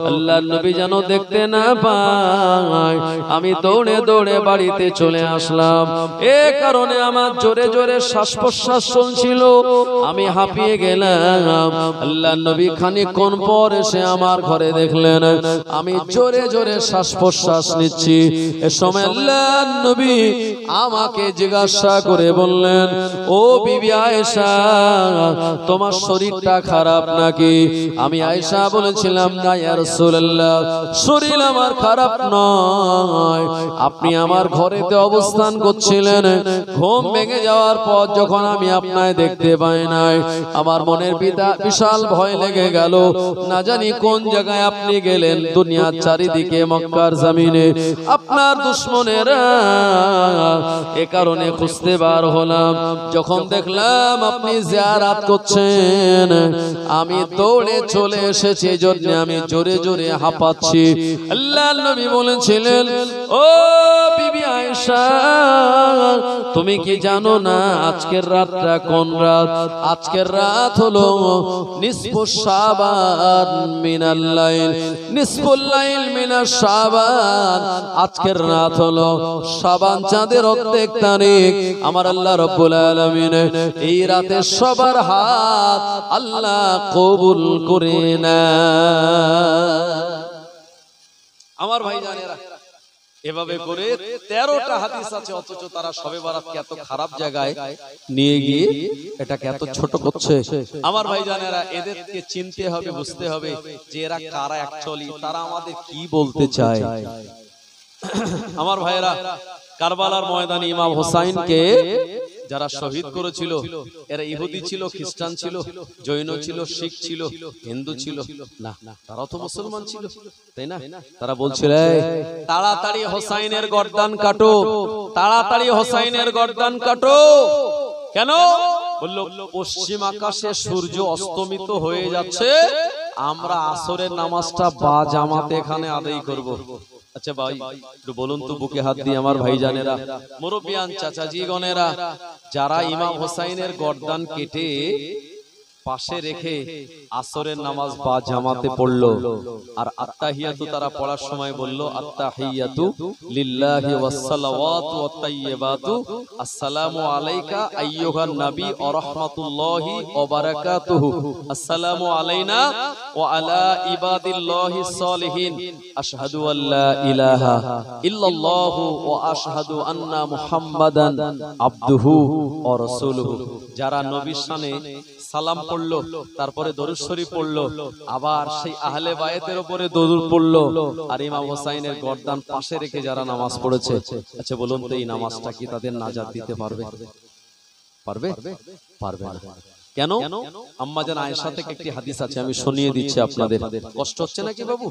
আল্লাহর নবী যেন দেখতে না পায়, আমি দৌড়ে দৌড়ে বাড়িতে চলে আসলাম। এ কারণে আমার জোরে জোরে শ্বাস প্রশ্বাস চলছিল, আমি হাঁপিয়ে গেলাম। আল্লাহর নবী খানিকক্ষণ পর এসে আমার ঘরে দেখলেন আমি জোরে জোরে শ্বাস প্রশ্বাস নিচ্ছি। এ সময় আল্লাহর নবী আমাকে জিজ্ঞাসা করে বললেন, ও বিবি আয়েশা, তোমার শরীরটা খারাপ নাকি? আমি আয়েশা বলেছিলাম, না ইয়া রাসূলুল্লাহ, শরীর আমার খারাপ নয়, আপনি আমার ঘরেতে অবস্থান করছিলেন, ঘুম ভেঙে যাওয়ার পর যখন আমি আপনায় দেখতে পাই নাই, আমার মনের বিশাল ভয় লেগে গেল, না জানি কোন জায়গায় আপনি গেলেন। দুনিয়ার চারিদিকে মক্কার জমিনে আপনার দুশমনেরা, এ কারণে খুঁজতে বার হলাম। যখন দেখলাম আপনি জিয়ারত করছেন, আমি দৌড়ে চলে এসেছি, জন্য আমি জোরে জোরে হাঁপাচ্ছি। আল্লাহর নবী বলেছিলেন, ও বিবি আয়েশা, তুমি কি জানো না আজকের রাতটা কোন রাত? আজকের রাত হলো নিসফুশ শাবান মিনাল লাইল, নিসফুল লাইল মিনাশ শাবান। আজকের রাত হলো শাবান চাঁদের অর্ধেক তারিখ। আমার আল্লাহ রাব্বুল আলামিন এই রাতে সবার হাত আল্লাহ কবুল করে না। আমার ভাইজানেরা, এভাবে করে 13টা হাদিস আছে, অথচ তারা শবে বারাতকে এত খারাপ জায়গায় নিয়ে গিয়ে এটাকে এত ছোট করছে। আমার ভাইজানেরা, এদেরকে চিনতে হবে, বুঝতে হবে যে এরা কারা অ্যাকচুয়ালি, তারা আমাদের কি বলতে চায়। আমার ভাইয়েরা, কারবালার ময়দানে ইমাম হোসাইনকে যারা শহীদ করেছিল, এরা ইহুদি ছিল, খ্রিস্টান ছিল, জৈন ছিল, শিখ ছিল, হিন্দু ছিল না, তারাও তো মুসলমান ছিল, তাই না? তারা বলছিল, তাড়াতাড়ি হোসাইনের গর্দান কাটো, তাড়াতাড়ি হোসাইনের গর্দান কাটো। কেন? বলল, পশ্চিম আকাশে সূর্য অস্তমিত হয়ে যাচ্ছে, আমরা আসরের নামাজটা বা জামাতে এখানে আদায় করব। আচ্ছা ভাই, একটু বলুন তো, বুকে হাত দিয়ে আমার ভাইজানেরা, মুরব্বিয়ান, চাচাজি গণেরা, যারা ইমাম হোসাইনের গর্দান কেটে পাশে রেখে আসরের নামাজ বা জামাতে পড়লো, আর আত্তাহিয়াতু তারা পড়ার সময় বলল, আত্তাহিয়াতু লিল্লাহি ওয়াস সালাওয়াতু ওয়াত তাইয়্যিবাতু, আসসালামু আলাইকা আইয়ুহান নবী ওয়া রাহমাতুল্লাহি ওয়া বারাকাতুহু, আসসালামু আলাইনা ওয়া আলা ইবাদিল্লাহিস সালিহিন, আশহাদু আল্লা ইলাহা ইল্লাল্লাহু ওয়া আশহাদু আন্না মুহাম্মাদান আবদুহু ওয়া রাসূলুহু। যারা নবীর শানে সালাম পড়লো, তারপরে দরুদ শরীফ পড়লো, আবার সেই আহলে বায়াতের উপরে দরুদ পড়লো, আর ইমাম হোসাইনের গর্দান পাশে রেখে যারা নামাজ পড়েছে, আচ্ছা বলুন তো, এই নামাজটা কি তাদের নাজাত দিতে পারবে? পারবে? পারবে না। কেন? আম্মা জান আয়েশা থেকে একটি হাদিস আছে, আমি শুনিয়ে দিচ্ছি আপনাদের। কষ্ট হচ্ছে নাকি বাবু?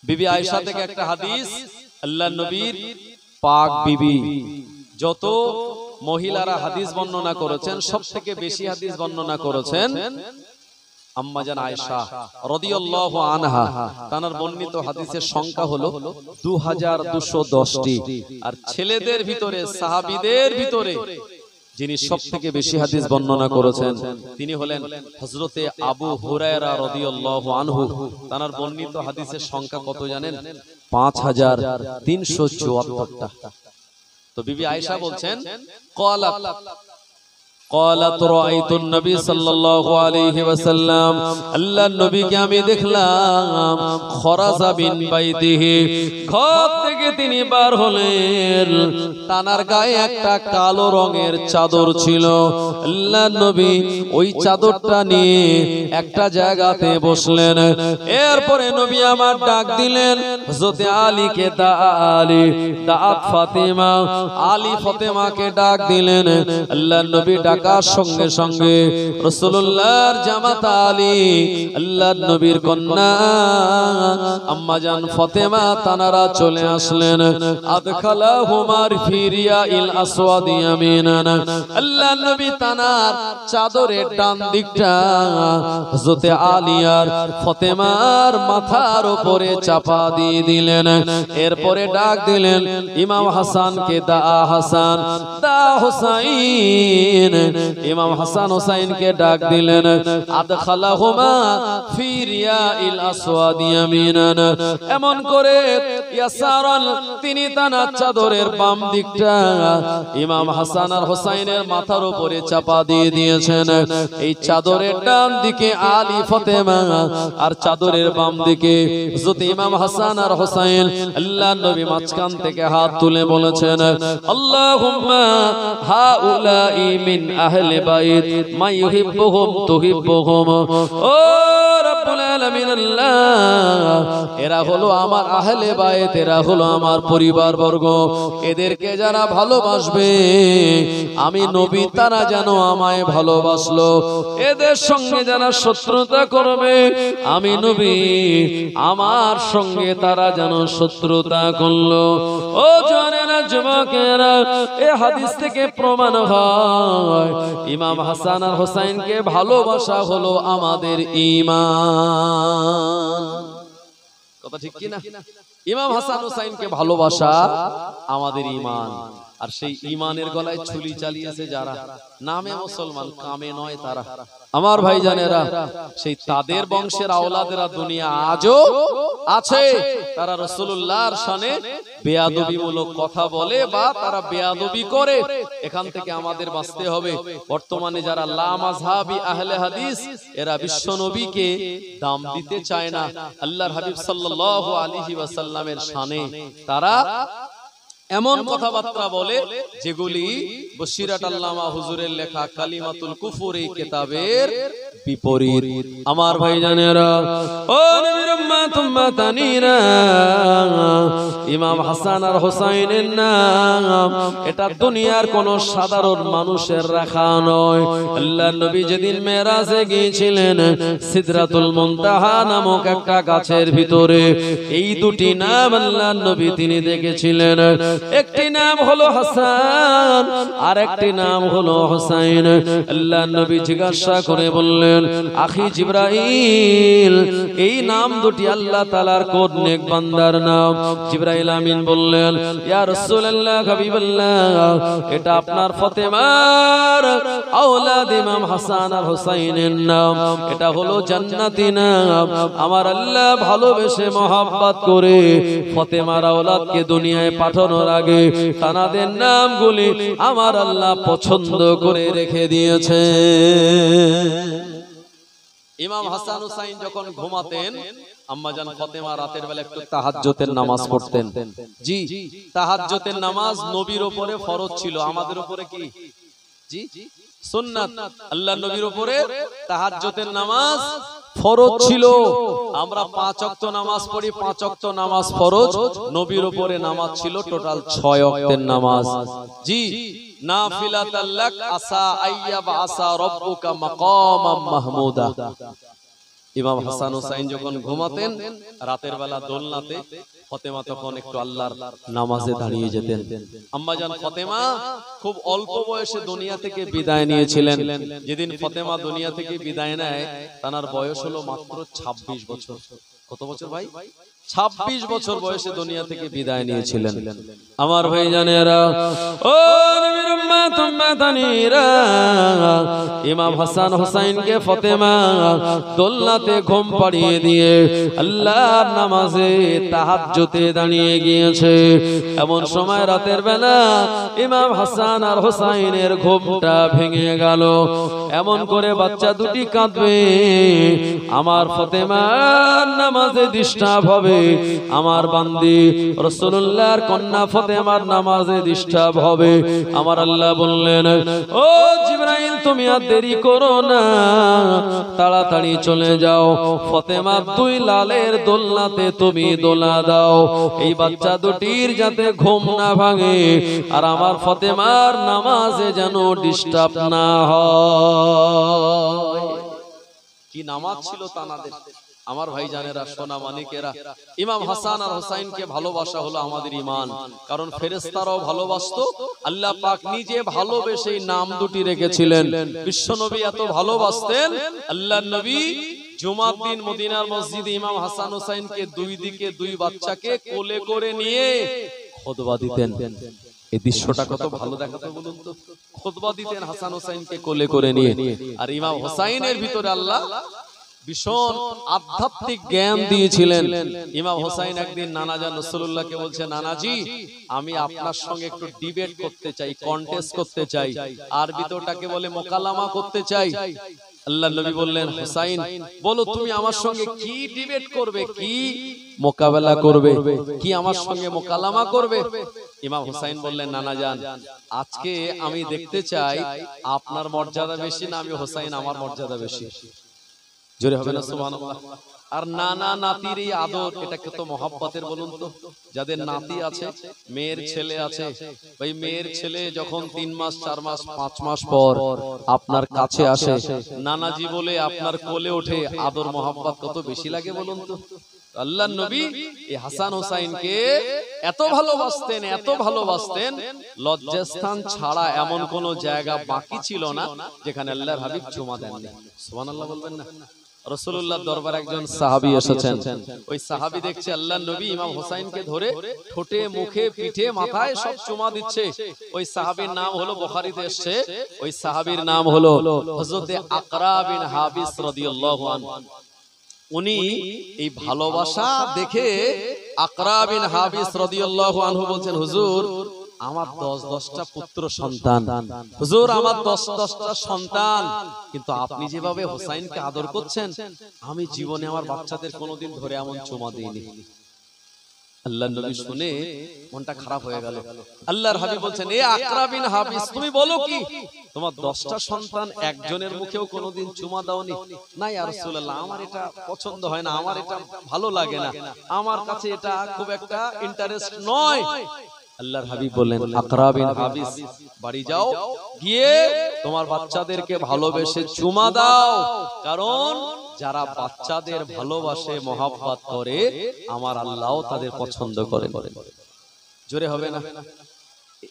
বিবি আয়েশা থেকে একটা হাদিস, আল্লাহর নবীর পাক বিবি, যত মহিলারা হাদিস বর্ণনা করেছেন, সবথেকে বেশি হাদিস বর্ণনা করেছেন আম্মা জান আয়েশা রাদিয়াল্লাহু আনহা। তার বর্ণিত হাদিসের সংখ্যা হলো 2210টি। আর ছেলেদের ভিতরে, সাহাবীদের ভিতরে যিনি সবথেকে বেশি হাদিস বর্ণনা করেছেন, তিনি হলেন হযরতে আবু হুরায়রা রাদিয়াল্লাহু আনহু। তার বর্ণিত হাদিসের সংখ্যা কত জানেন? 5374টা। তো বিবি আয়েশা বলছেন, قالت رأيت النبي صلى الله عليه وسلم, আল্লাহর নবীকে আমি দেখলাম, খরাজা বিন বাইতিহি, ঘর থেকে তিনি বার হলেন, তানার গায়ে একটা কালো রঙের চাদর ছিল। আল্লাহর নবী ওই চাদরটা নিয়ে একটা জায়গাতে বসলেন। এরপরে নবী আমার ডাক দিলেন, হযরতে আলীকে, দাআত ফাতিমা, আলী ফাতেমাকে ডাক দিলেন। আল্লাহর নবী ডাকার সঙ্গে সঙ্গে রাসূলুল্লাহর জামাতা আলী, আল্লাহর নবীর কন্যা আম্মা জান ফাতেমা, তানারা চলে আসলেন। আদখালাহুমার ফিরিয়াইল আসওয়াদ ইয়ামিনান, আল্লাহর নবী তানার চাদরের ডান দিকটা হযরতে আলী আর ফাতেমার মাথার উপরে চাপা দিয়ে দিলেন। এরপরে ডাক দিলেন ইমাম হাসানকে, দা হাসান, দা হুসাইন। ইমাম হাসান হুসাইনকে ডাক দিলেন। আদখালাহুমা ফি রিয়াইল আসওয়াদ ইয়ামিনান, এমন করে ইয়াসারান, তিনি তানার চাদরের বাম দিকটা ইমাম হাসান আর হুসাইনের মাথার উপরে চাপা দিয়ে দিয়েছেন। এই চাদরের ডান দিকে আলী ফাতেমা, আর চাদরের বাম দিকে হযরত ইমাম হাসান আর হুসাইন। আল্লাহর নবী মাঝখান থেকে হাত তুলে বলেছেন, আল্লাহুম্মা হাউলাই মিন আহলে বাইত মা ইউহিব্বুহুম তুহিব্বুহুম। ও রব্বুল আলামিন আল্লাহ, এরা হলো আমার আহলে বাইত, এরা হলো আমার পরিবার বর্গ, এদেরকে যারা ভালোবাসবে আমি নবী তারা যেন আমায় ভালোবাসলো, এদের সঙ্গে যারা শত্রুতা করবে আমি নবী আমার সঙ্গে তারা যেন শত্রুতা করলো। ও জানেনা যুবকেরা, এই হাদিস থেকে প্রমাণ হয় ইমাম হাসান আর হোসাইনকে ভালোবাসা হলো আমাদের ঈমান। কথা ঠিক কি না? ইমাম হাসান হোসাইনকে ভালোবাসা আমাদের ঈমান। আর সেই ঈমানের গলায় ছুরি চালিয়েছে যারা, নামে মুসলমান কামে নয় তারা। আমার ভাইজানেরা, সেই তাদের বংশের আওলাদেরা দুনিয়া আজও আছে, তারা রাসূলুল্লাহর শানে বেয়াদবিমূলক কথা বলে বা তারা বেয়াদবি করে। এখান থেকে আমাদের বাঁচতে হবে। বর্তমানে যারা লা মাযহাবি আহলে হাদিস, এরা বিশ্ব নবীকে দাম দিতে চায় না। আল্লাহর হাবিব সাল্লাল্লাহু আলাইহি ওয়াসাল্লামের শানে তারা এমন কথাবার্তা বলে যেগুলি বশিরাত আল্লামা হুজুরের লেখা কালিমাতুল কুফর এই কিতাবের বিপরীত। আমার ভাইজানেরা, ও নবীর উম্মত উম্মতানিরা, ইমাম হাসান আর হোসাইনের নাম এটা দুনিয়ার কোন সাধারণ মানুষের রাখা নয়। আল্লাহর নবী যেদিন মেরাজে গিয়েছিলেন, সিদরাতুল মুনতাহা নামক একটা গাছের ভিতরে এই দুটি নাম আল্লাহর নবী তিনি দেখেছিলেন। একটি নাম হলো হাসান আর একটি নাম হলো হোসাইন। আল্লাহর নবী জিজ্ঞাসা করে বললেন, আখি জিবরাইল, এই নাম দুটি আল্লাহ তাআলার কোন নেক বান্দার নাম? জিবরাইল আমিন বললেন, ইয়া রাসূলুল্লাহ, হাবিবাল্লাহ, এটা আপনার ফাতেমার আওলাদ ইমাম হাসান আর হোসাইনের নাম, এটা হলো জান্নাতি নাম। আমার আল্লাহ ভালোবেসে মহব্বত করে ফাতেমার আওলাদকে দুনিয়ায় পাঠানোর আগে তানাদের নামগুলি আমার আল্লাহ পছন্দ করে রেখে দিয়েছে। ইমাম হাসান হুসাইন যখন ঘুমাতেন, আম্মাজান ফাতেমা রাতের বেলা একটু তাহাজ্জুদের নামাজ পড়তেন। জি, তাহাজ্জুদের নামাজ নবীর উপরে ফরজ ছিল, আমাদের উপরে কি? জি, সুন্নাত। আল্লাহর নবীর উপরে তাহাজ্জুদের নামাজ ফরজ ছিল। আমরা 5 ওয়াক্ত নামাজ পড়ি, 5 ওয়াক্ত নামাজ ফরজ। নবীর উপরে নামাজ ছিল টোটাল 6 ওয়াক্তের নামাজ। জি, নাফিলাতাল লাক আসা আইয়াবা আসা রাব্বুকা মাকামাম মাহমুদা। ইমাম হাসান হুসাইন যখন ঘুমাতেন রাতের বেলা দোলনাতে, ফাতেমা তখন একটু আল্লাহর নামাজে দাঁড়িয়ে যেতেন। আম্মাজান ফাতেমা খুব অল্প বয়সে দুনিয়া থেকে বিদায় নিয়েছিলেন। যেদিন ফাতেমা দুনিয়া থেকে বিদায় নেয়, তার বয়স হলো মাত্র 26 বছর। কত বছর ভাই? 26 বছর বয়সে দুনিয়া থেকে বিদায় নিয়েছিলেন। আমার ভাইজানেরা, ও নবীর উম্মত উম্মতানিরা, ইমাম হাসান হোসাইনকে ফাতেমা দোলনাতে ঘুম পাড়িয়ে দিয়ে আল্লাহর নামাজে তাহাজ্জুদে দাঁড়িয়ে গিয়েছে। এমন সময় রাতের বেলা ইমাম হাসান আর হোসাইনের ঘুমটা ভেঙে গেল। এমন করে বাচ্চা দুটি কাঁদবে, আমার ফাতেমার নামাজে ডিস্টার্ব হবে, আমার বান্দি রাসূলুল্লাহর কন্যা ফাতেমার নামাজে ডিস্টার্ব হবে। আমার আল্লাহ বললেন, ও জিবরাইল, তুমি আর দেরি করো না, তাড়াতাড়ি চলে যাও, ফাতেমার 2 লালের দোলনাতে তুমি দোলা দাও, এই বাচ্চা দুটির যাতে ঘুম না ভাঙে আর আমার ফাতেমার নামাজে যেন ডিস্টার্ব না হয়। কি নামাজ ছিল তানাদের! আমার ভাইজানেরা, সোনা মানিকেরা, ইমাম হাসান আর হোসাইনকে ভালোবাসা হলো আমাদের ঈমান। কারণ ফেরেশতারাও ভালোবাসতো, আল্লাহ পাক নিজে ভালোবেসে নাম দুটি রেখেছিলেন। বিশ্বনবী এত ভালোবাসতেন, আল্লাহর নবী জুমার দিন মদিনার মসজিদে ইমাম হাসান হোসাইনকে 2 দিকে 2 বাচ্চাকে কোলে করে নিয়ে খুতবা দিতেন। এই দৃশ্যটা কত ভালো দেখাতো বলুন তো! খুতবা দিতেন হাসান হোসাইনকে কোলে করে নিয়ে। আর ইমাম হোসাইনের ভিতরে আল্লাহ ভীষণ আধ্যাত্মিক জ্ঞান দিয়েছিলেন। ইমাম হোসাইন একদিন নানাজান রাসূলুল্লাহকে বলছে, নানাজি, আমি আপনার সঙ্গে একটু ডিবেট করতে চাই, কন্টেস্ট করতে চাই, আরবিতে ওটাকে বলে মোকালামা করতে চাই। আল্লাহ নবী বললেন, হুসাইন বলো তুমি আমার সঙ্গে কি ডিবেট করবে, কি মোকাবেলা করবে, কি আমার সঙ্গে মোকালামা করবে? ইমাম হুসাইন বললেন, নানা জান, আজকে আমি দেখতে চাই আপনার মর্যাদা বেশি না আমি হুসাইন আমার মর্যাদা বেশি। জোরে হবে না সুবহানাল্লাহ? আর নানা নাতির এই আদর, এটা কত মহব্বতের বলুন তো। যাদের নাতি আছে, মেয়ের ছেলে আছে, ভাই মেয়ের ছেলে যখন 3 মাস 4 মাস 5 মাস পর আপনার কাছে আসে, নানাজি বলে আপনার কোলে ওঠে, আদর মহব্বত কত বেশি লাগে বলুন তো। আল্লাহর নবী এই হাসান হোসাইনকে এত ভালোবাসতেন, এত ভালোবাসতেন, লজ্জাস্থান ছাড়া এমন কোন জায়গা বাকি ছিল না যেখানে আল্লাহর হাবিব চুমা দেননি। সুবহানাল্লাহ বলবেন না? রাসূলুল্লাহর দরবারে একজন সাহাবী এসেছেন, ওই সাহাবী দেখছে আল্লাহর নবী ইমাম হোসাইনকে ধরে ঠোঁটে, মুখে, পিঠে, মাথায় সব চুমা দিচ্ছে। ওই সাহাবীর নাম হলো, বুখারীতে এসেছে, ওই সাহাবীর নাম হলো হযরতে আকরা বিন হাবিস রাদিয়াল্লাহু আনহু। উনি এই ভালোবাসা দেখে আকরা বিন হাবিস রাদিয়াল্লাহু আনহু বলছেন, হুজুর আমার 10-10টা পুত্র সন্তান, হুজুর আমার 10-10টা সন্তান, কিন্তু আপনি যেভাবে হোসাইনকে আদর করছেন, আমি জীবনে আমার বাচ্চাদের কোনোদিন ধরে এমন চুমা দিইনি। আল্লাহর নবী শুনে মনটা খারাপ হয়ে গেল। আল্লাহর হাবিব বলছেন, এ আকরা বিন হাবিস, তুমি বলো কি তোমার 10টা সন্তান একজনের মুখেও কোনোদিন চুমা দাওনি? না ইয়া রাসূলুল্লাহ, আমার এটা পছন্দ হয় না, আমার এটা ভালো লাগে না, আমার কাছে এটা খুব একটা ইন্টারেস্ট নয়। আল্লাহর হাবিব বললেন, আকরা বিন হাবিস, বাড়ি যাও, গিয়ে তোমার বাচ্চাদেরকে ভালোবেসে চুমা দাও, কারণ যারা বাচ্চাদের ভালোবাসে, মহব্বত করে, আমার আল্লাহও তাদের পছন্দ করে। জোরে হবে না?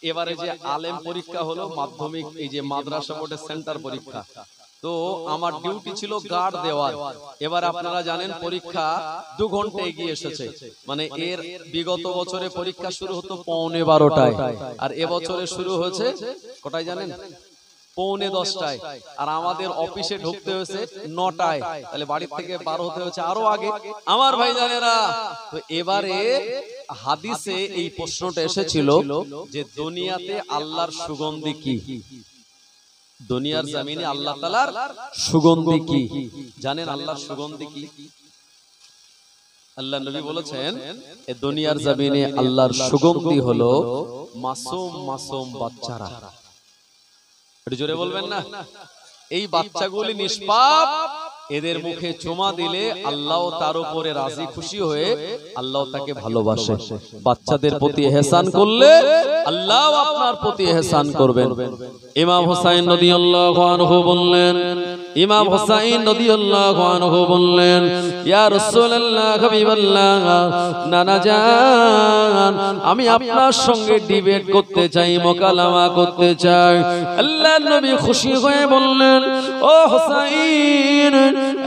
এবারে যে আলেম পরীক্ষা হলো, মাধ্যমিক, এই যে মাদ্রাসা বোর্ডের সেন্টার পরীক্ষা, তো আমার ডিউটি ছিল গার্ড দেওয়ার। এবার আপনারা জানেন পরীক্ষা 2 ঘন্টা এগিয়ে এসেছে, মানে এর বিগত বছরে পরীক্ষা শুরু হতো 11:15টায়, আর এবছরে শুরু হয়েছে কটায় জানেন? 9:45টায়। আর আমাদের অফিসে ঢুকতে হয়েছে 9টায়, তাহলে বাড়ির থেকে বার হতে হয়েছে আরো আগে। আমার ভাই জানেরা, তো এবারে হাদিসে এই প্রশ্নটা এসেছিল যে দুনিয়াতে আল্লাহর সুগন্ধি কি? দুনিয়ার জমিনে আল্লাহ তাআলার সুগন্ধি কি জানেন? আল্লাহর সুগন্ধি কি? আল্লাহ নবী বলেছেন, এই দুনিয়ার জমিনে আল্লাহর সুগন্ধি হলো মাসুম মাসুম বাচ্চারা। একটু জোরে বলবেন না? এই বাচ্চাগুলি নিষ্পাপ, এদের মুখে চুমা দিলে আল্লাহ তার উপরে রাজি খুশি হয়ে আল্লাহ তাকে ভালোবাসে। বাচ্চাদের প্রতি ইহসান করলে আল্লাহ আপনার প্রতি ইহসান করবেন। ইমাম হুসাইন রাদিয়াল্লাহু আনহু বললেন, ইমাম হুসাইন রাদিয়াল্লাহু আনহু বললেন, ইয়া রাসূলুল্লাহ, হাবিবাল্লাহ, নানা জান, আমি আপনার সঙ্গে ডিবেট করতে চাই, মোকালামা করতে চাই। আল্লাহর নবী খুশি হয়ে বললেন, ও হুসাইন,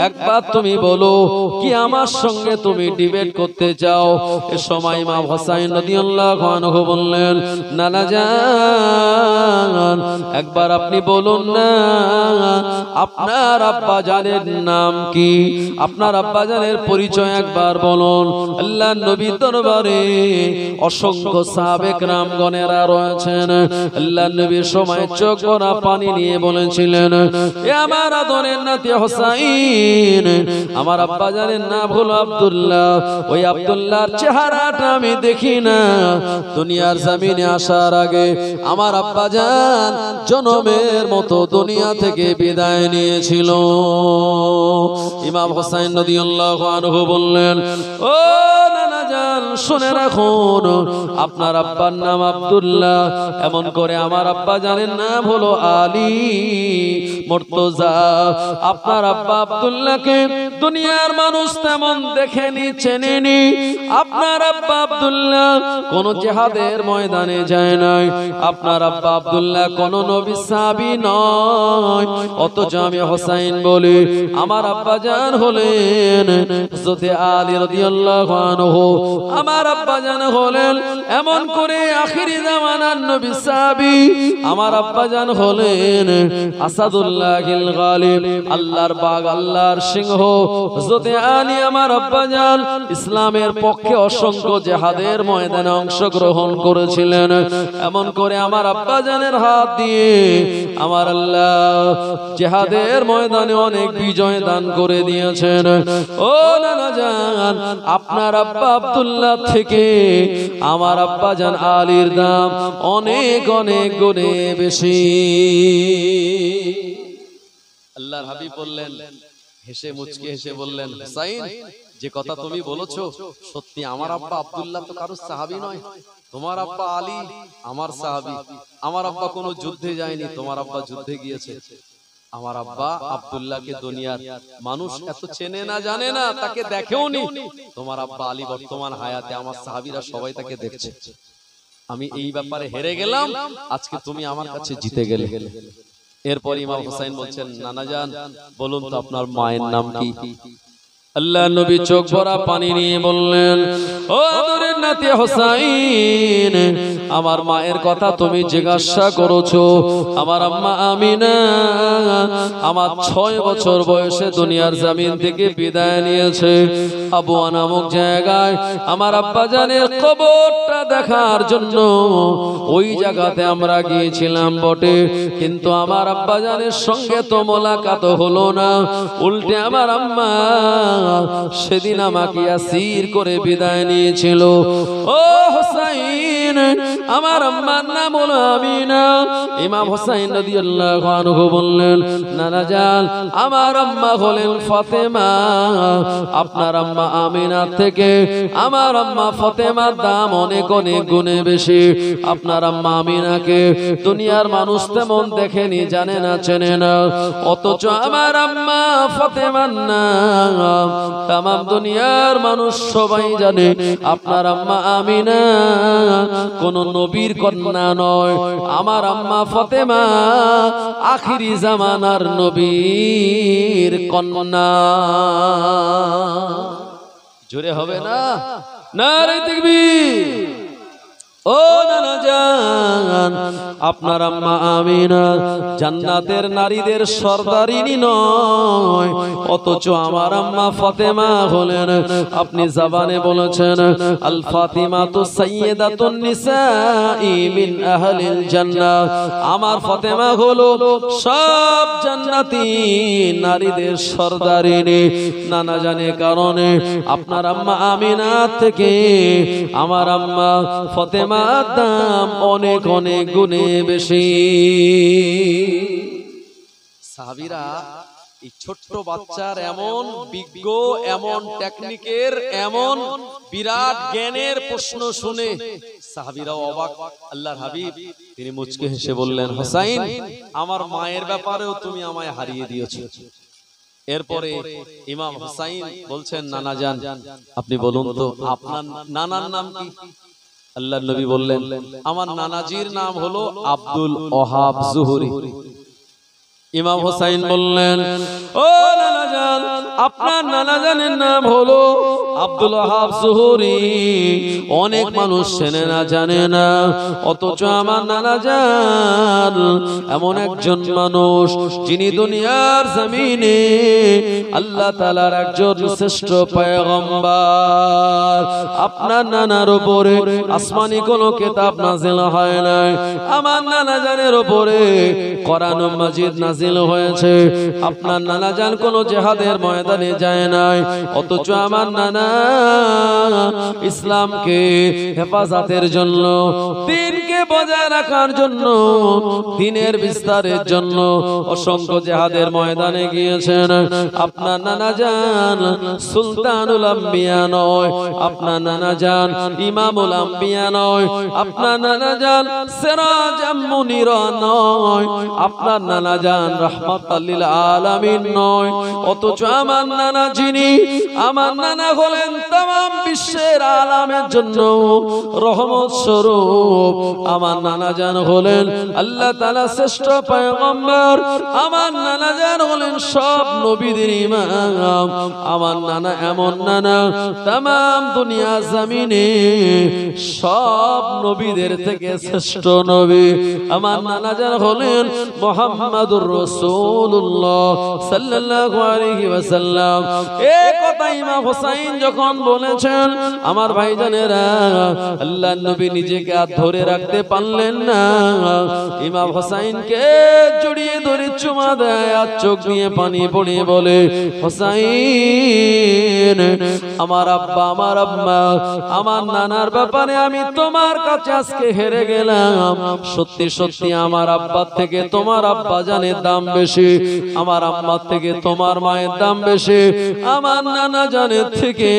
একবার তুমি বলো কি আমার সঙ্গে তুমি ডিবেট করতে চাও? এ সময় ইমাম হুসাইন রাদিয়াল্লাহু আনহু বললেন, নানা জান, একবার আপনি বলুন না, আপনার আব্বা জানের নাম কি? আপনার আব্বা জানের পরিচয় একবার বলুন। আল্লাহর নবীর দরবারে অসংখ্য সাহাবে কেরামগণেরা রয়েছেন। আল্লাহর নবীর সময় চোখ ভরা পানি নিয়ে বলেছিলেন, এ আমার আদরের নাতি হুসাইন, আমার আব্বা জানের নাম হলো আব্দুল্লাহ। ওই আব্দুল্লাহর চেহারাটা আমি দেখি না, দুনিয়ার জমিনে আসার আগে আমার আব্বা জান জনমের মতো দুনিয়া থেকে বিদায় নিয়েছিল। ইমাম হুসাইন রাদিয়াল্লাহু আনহু বললেন, ও নানা জান, শুনে রাখুন, আপনার আব্বার নাম আব্দুল্লাহ, এমন করে আমার আব্বা জানের নাম হলো আলী মুর্তজা। আপনার আব্বা আব্দুল্লাহকে দুনিয়ার মানুষ তেমন দেখেনি, চেনেনি। আপনার আব্বা আব্দুল্লাহ কোন জিহাদের ময়দানে যায় নাই। আপনার আব্বা আব্দুল্লাহ কোন নবী সাহাবী নয়। অথচ আমি হুসাইন বলি, আমার আব্বা জান হলেন হযরত আলী রাদিয়াল্লাহু আনহু। আমার আব্বা জান হলেন এমন করে আখিরি জামানার নবী সাহাবী, আমার আব্বা জান হলেন আসাদুল্লাহিল গালিব, আল্লাহর বাগ, আল্লাহর সিংহ হযরত আলী। আমার আব্বা জান ইসলামের পক্ষে অসংখ্য জিহাদের ময়দানে অংশগ্রহণ করেছিলেন। এমন করে আমার আব্বা জানের হাত দিয়ে আমার আল্লাহ জিহাদের ময়দানে অনেক বিজয় দান করে দিয়েছেন। ও নানা জান, আপনার আব্বা আব্দুল্লাহ থেকে আমার আব্বা জান আলীর দাম অনেক অনেক গুণে বেশি। আল্লাহর হাবিব বললেন, হেসে মুচকে হেসে বললেন, হুসাইন, যে কথা তুমি বলেছো সত্যি। আমার আব্বা আব্দুল্লাহ তো কারো সাহাবী নয়, তোমার আব্বা আলী আমার সাহাবী। আমার আব্বা কোনো যুদ্ধে যায়নি, তোমার আব্বা যুদ্ধে গিয়েছে। আমার আব্বা আব্দুল্লাহকে দুনিয়ার মানুষ এত চেনে না, জানে না, তাকে দেখেও নি। তোমার আব্বা আলী বর্তমান হায়াতে, আমার সাহাবীরা সবাই তাকে দেখছে। আমি এই ব্যাপারে হেরে গেলাম, আজকে তুমি আমার কাছে জিতে গেলে। এরপর ইমাম হুসাইন বলছেন, নানা জান বলুন তো আপনার মায়ের নাম কি? আল্লাহ নবী চোখ ভরা পানি নিয়ে বললেন, ও আদরের নাতি হুসাইন, আমার মায়ের কথা তুমি জিজ্ঞাসা করেছো। আমার আম্মা আমিনা আমার 6 বছর বয়সে দুনিয়ার জমিন থেকে বিদায় নিয়েছে। আবুয়া নামক জায়গায় আমার আব্বা জানের কবরটা দেখার জন্য ওই জায়গাতে আমরা গিয়েছিলাম বটে, কিন্তু আমার আব্বা জানের সঙ্গে তো মোলাকাত হলো না। উল্টে আমার আম্মা সেদিন আমাকে আসির করে বিদায় নিয়েছিল। ও হুসাইন, আমার আম্মার নাম হলো আমিনা। ইমাম হুসাইন রাদিয়াল্লাহু আনহু বললেন, নানা জান আমার আম্মা হলেন ফাতেমা। আপনার আম্মা আমিনা থেকে আমার আম্মা ফাতেমার দাম অনেক অনেক গুণে বেশি। আপনার আম্মা আমিনাকে দুনিয়ার মানুষ তেমন দেখেনি, জানে না, চেনে না, অথচ আমার আম্মা ফাতেমার নাম তাম দুনিয়ার মানুষ সবাই জানে। আপনার আম্মা আমিনা কোন নবীর কন্যা নয়, আমার আম্মা ফাতেমা আখিরি জামানার নবীর কন্যা। জোরে হবে না? নারে তাকবীর। ও নানা জান, আপনার আম্মা আমিনা জান্নাতের নারীদের সরদারিনী নয়, অথচ আমার আম্মা ফাতেমা হলেন, আপনি জবানে বলেছেন, আল ফাতিমাতু সাইয়্যিদাতুন নিসাই মিন আহলিল জান্নাহ। আমার ফাতেমা হলো সব জান্নাতি নারীদের সরদারিনী। নানা জানে কারণে আপনার আম্মা আমিনা থেকে আমার আম্মা ফাতেমা দাম অনেক অনেক গুণে বেশি। সাহাবীরা এই ছোট্ট বাচ্চার এমন বিজ্ঞ, এমন টেকনিকের, এমন বিরাট জ্ঞানের প্রশ্ন শুনে সাহাবীরাও অবাক। আল্লাহর হাবিব তিনি মুচকে হেসে বললেন, হুসাইন, আমার মায়ের ব্যাপারেও তুমি আমায় হারিয়ে দিয়েছো। এরপরে ইমাম হুসাইন বলছেন, নানা জান আপনি বলুন তো আপনার নানার নাম কি? আল্লাহর নবী বললেন, আমার নানাজির নাম হলো আব্দুল ওহাব জুহরি। ইমাম হুসাইন বললেন, ও নানা জান, আপনার নানা জানের নাম হলো আব্দুল ওহাব জুহরি। অনেক মানুষ চেনে না, জানে না, অথচ আমার নানা জান এমন একজন মানুষ যিনি দুনিয়ার জমিনে আল্লাহ তাআলার একজন শ্রেষ্ঠ পয়গম্বর। আপনার নানার উপরে আসমানি কোনো কিতাব নাযিল হয় নাই, আমার নানা জানের উপরে কোরআন মাজিদ নাযিল হয়েছে। আপনার নানা জান কোন জিহাদের ময়দানে যায় নাই, অথচ আমার নানা ইসলামকে হেফাজতের জন্য, দ্বীনকে বজায় রাখার জন্য, দ্বীনের বিস্তারের জন্য অসংখ্য জিহাদের ময়দানে গিয়েছেন। আপনার নানা জান সুলতানুল আম্বিয়া নয়, আপনার নানা জান ইমামুল আম্বিয়া নয়, আপনার নানা জান সিরাজ মুনিরা নয়, আপনার নানা জান জান রাহমাতাল লিল আলামিন নয়, অথচ আমার নানা যিনি, আমার নানা হলেন তামাম বিশ্বের আলামের জন্য রহমত স্বরূপ। আমার নানা জান হলেন আল্লাহ তাআলা শ্রেষ্ঠ পয়গম্বর। আমার নানা জান হলেন সব নবীদের ইমাম। আমার নানা এমন নানা তামাম দুনিয়া জমিনে সব নবীদের থেকে শ্রেষ্ঠ নবী। আমার নানা জান হলেন মুহাম্মাদুর রাসূলুল্লাহ সাল্লাল্লাহু আলাইহি ওয়াসাল্লাম। এই কথা ইমাম হোসেন যখন বলেছেন, আমার ভাইজানেরা, আল্লাহর নবী নিজেকে আর ধরে রাখতে পারলেন না। ইমাম হোসেনকে জড়িয়ে ধরে চুমা দেয় আর চোখ দিয়ে পানি পড়িয়ে বলে, হোসেন, আমার আব্বা, আমার আম্মা, আমার নানার ব্যাপারে আমি তোমার কাছে আজকে হেরে গেলাম। সত্যি সত্যি আমার আব্বার থেকে তোমার আব্বা জানের দাম বেশি, আমার আম্মার থেকে তোমার মায়ের দাম বেশি, আমার নানা জানের থেকে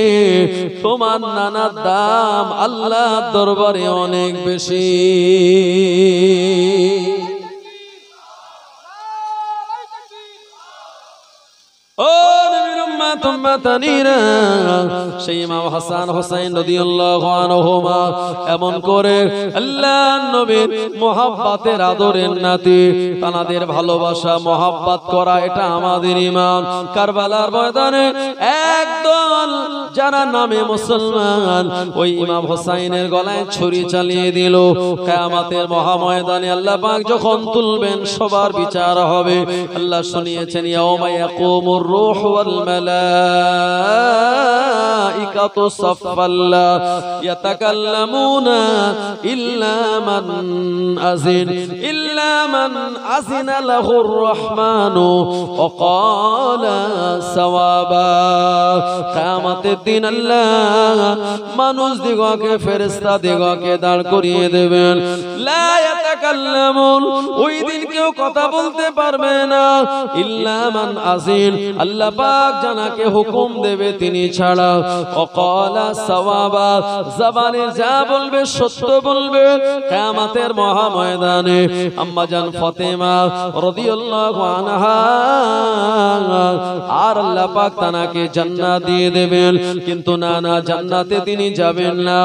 তোমার নানার দাম আল্লাহর দরবারে অনেক বেশি। ও নবীর উম্মত উম্মতানিরা, সেই ইমাম হাসান হোসেন রাদিয়াল্লাহু আনহুমা এমন করে আল্লাহর নবীর মুহাব্বতের আদরের নাতি, তানাদের ভালোবাসা মুহাব্বত করা, এটা আমাদের ঈমান। কারবালার ময়দানে একদল যারা নামে মুসলমান, ওই ইমাম হোসেনের গলায় ছুরি চালিয়ে দিল। কিয়ামতের মহাময়দানে আল্লাহ পাক যখন তুলবেন, সবার বিচার হবে। আল্লাহ শুনিয়েছেন, ইয়াউমা ইয়াকুমুর الروح والملائكة صفا لا يتكلمون إلا من أذن له الرحمن وقال صوابا। কিয়ামতের দিন আল্লাহ মানুষ দিগকে, ফেরেশতা দিগকে দাঁড় করিয়ে দেবেন। লা ইয়াতাকাল্লামুন, ওই দিন কেউ কথা বলতে পারবে না। ইল্লা মান আযিন, আল্লাহ পাক জানাকে হুকুম দেবে তিনি ছাড়া। ওয়াকালা সাওয়াবা, জবানে যা বলবে সত্য বলবে। কিয়ামতের মহাময়দানে আম্মা জান ফাতেমা রাদিয়াল্লাহু আনহা আর আল্লাহ পাক তানাকে জান্নাত দিয়ে দেবেন, কিন্তু না না, জান্নাতে তিনি যাবেন না।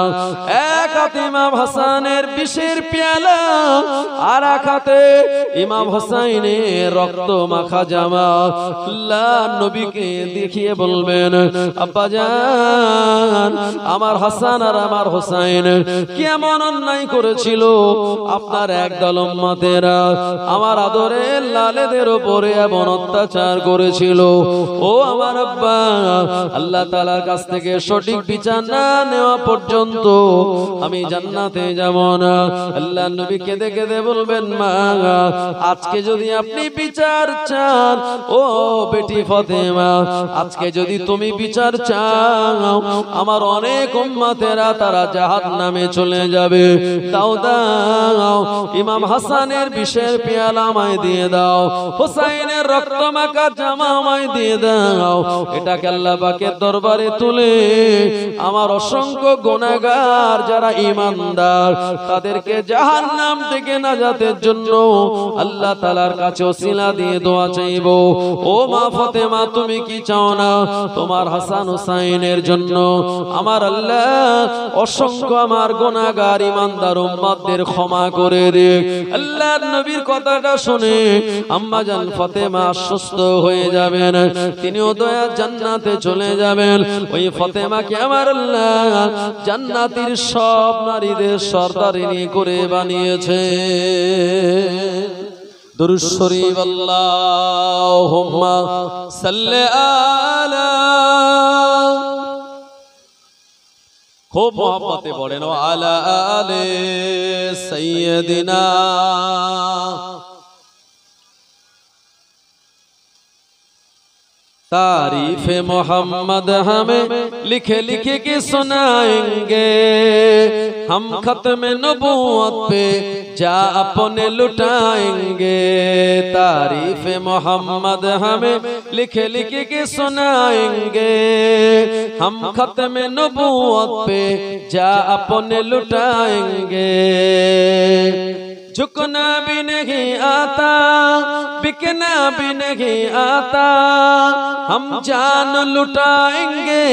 এক হাতে ইমাম হাসানের বিষের পেয়ালা, আর এক হাতে ইমাম হোসেনের রক্ত মাখা জামা। আল্লাহ নবীকে দেখিয়ে বলবেন, আব্বা জান, আমার হাসান আর আমার হোসেন কেমন অন্যায় করেছিল। আপনার একদল উম্মতেরা আমার আদরের লালেদের উপরে এমন অত্যাচার করেছিল। ও আমার আব্বা, আল্লাহ তাআলার কাছ থেকে সঠিক বিচার না নেওয়া পর্যন্ত আমি জান্নাতে যাব না। আল্লাহ নবী কেঁদে কেঁদে বলবেন, মা, আজকে যদি আপনি বিচার চান, ও বেটি ফাতেমা, আজকে যদি তুমি বিচার চাও, আমার অনেক উম্মতেরা তারা জাহান্নামে চলে যাবে। দাও দাও, ইমাম হাসানের বিষের পেয়ালা আমায় দিয়ে দাও, হোসেনের রক্ত মাখা জামা আমায় দিয়ে দাও। এটাকে আল্লাহ পাকের দরবারে তুলে আমার অসংখ্য গুনাহগার যারা ঈমানদার, তাদেরকে জাহান্নাম থেকে নাজাতের জন্য আল্লাহ তাআলার কাছে ওসিলা দিয়ে দোয়া চাইব। ও মা ফাতেমা, তুমি কি চাও না তোমার হাসান হোসেনের জন্য আমার আল্লাহ অসংখ্য আমার গুনাহগার ঈমানদার উম্মতদের ক্ষমা করে দে? আল্লাহর নবীর কথাটা শুনে আম্মা জান ফাতেমা সুস্থ হয়ে যাবেন, তিনিও দয়া জান্নাতে চলে যাবেন। ওই ফাতেমাকে আমার আল্লাহ জান্নাতের সব নারীদের সরদারিনী করে বানিয়েছে। দুরূদ শরীফ, আল্লাহুম্মা সাল্লি আলা, খুব মোহাব্বতে পড়েন, আলা আলে সাইয়্যিদিনা। तारीफ मोहम्मद हमें लिखे लिखे के सुनाएंगे, हम खत्म नबूवत पे जा अपने लुटाएंगे। तारीफ मोहम्मद हमें लिखे लिखे के सुनाएंगे, हम खत्म नबूवत पे जा अपने लुटाएंगे। झुकना भी नहीं आता, बिकना भी नहीं आता, हम जान लुटाएंगे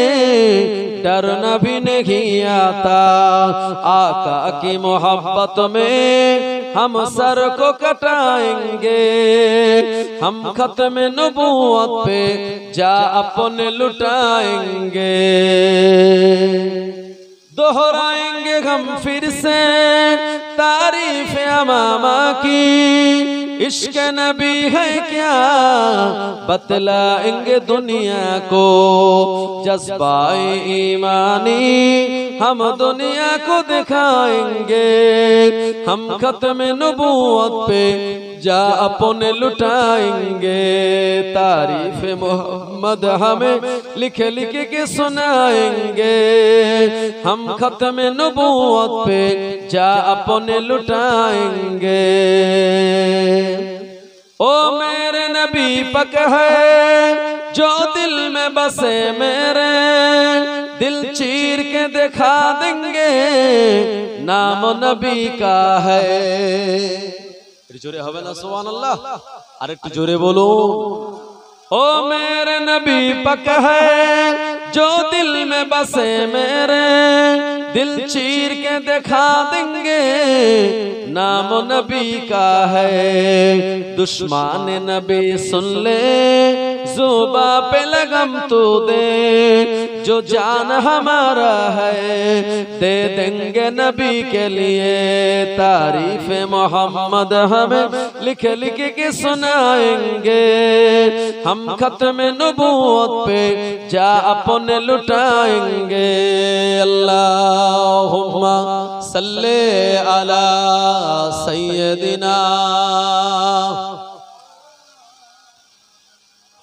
डरना भी नहीं आता। आका की मोहब्बत में हम सर को कटाएंगे, हम खत्म नबूवत पे जा अपने लुटाएंगे। दोहराएंगे हम फिर से तारीफ अमामा की, इश्क नबी है क्या बतलाएंगे दुनिया को। जज्बाए ईमानी हम दुनिया को दिखाएंगे, हम खत्म नबूवत पे जा अपने लुटाएंगे। तारीफ मोहम्मद हमें लिख लिख के सुनाएंगे, हम खत्म नबूवत पे जा अपने लुटाएंगे। ओ मेरे नबी पक है जो दिल में बसे मेरे, दिल चीर के दिखा देंगे नाम नबी का है। जोरे हवे ना सुभान अल्लाह, अरे एकटू जोरे बोलो। ओ मेरे नबी पक है जो दिल में बसे मेरे, दिल चीर के दिखा देंगे नाम नबी का है। दुश्मन नबी सुन ले जुबा पे लगम तू दे, जो जान हमारा है दे देंगे नबी के लिए। तारीफ मोहम्मद हमें लिख लिख के सुनाएंगे, हम खत्म नबूवत पे जा अपने लुटाएंगे। अल्लाहुम्मा सल्ले अला सय्यदिना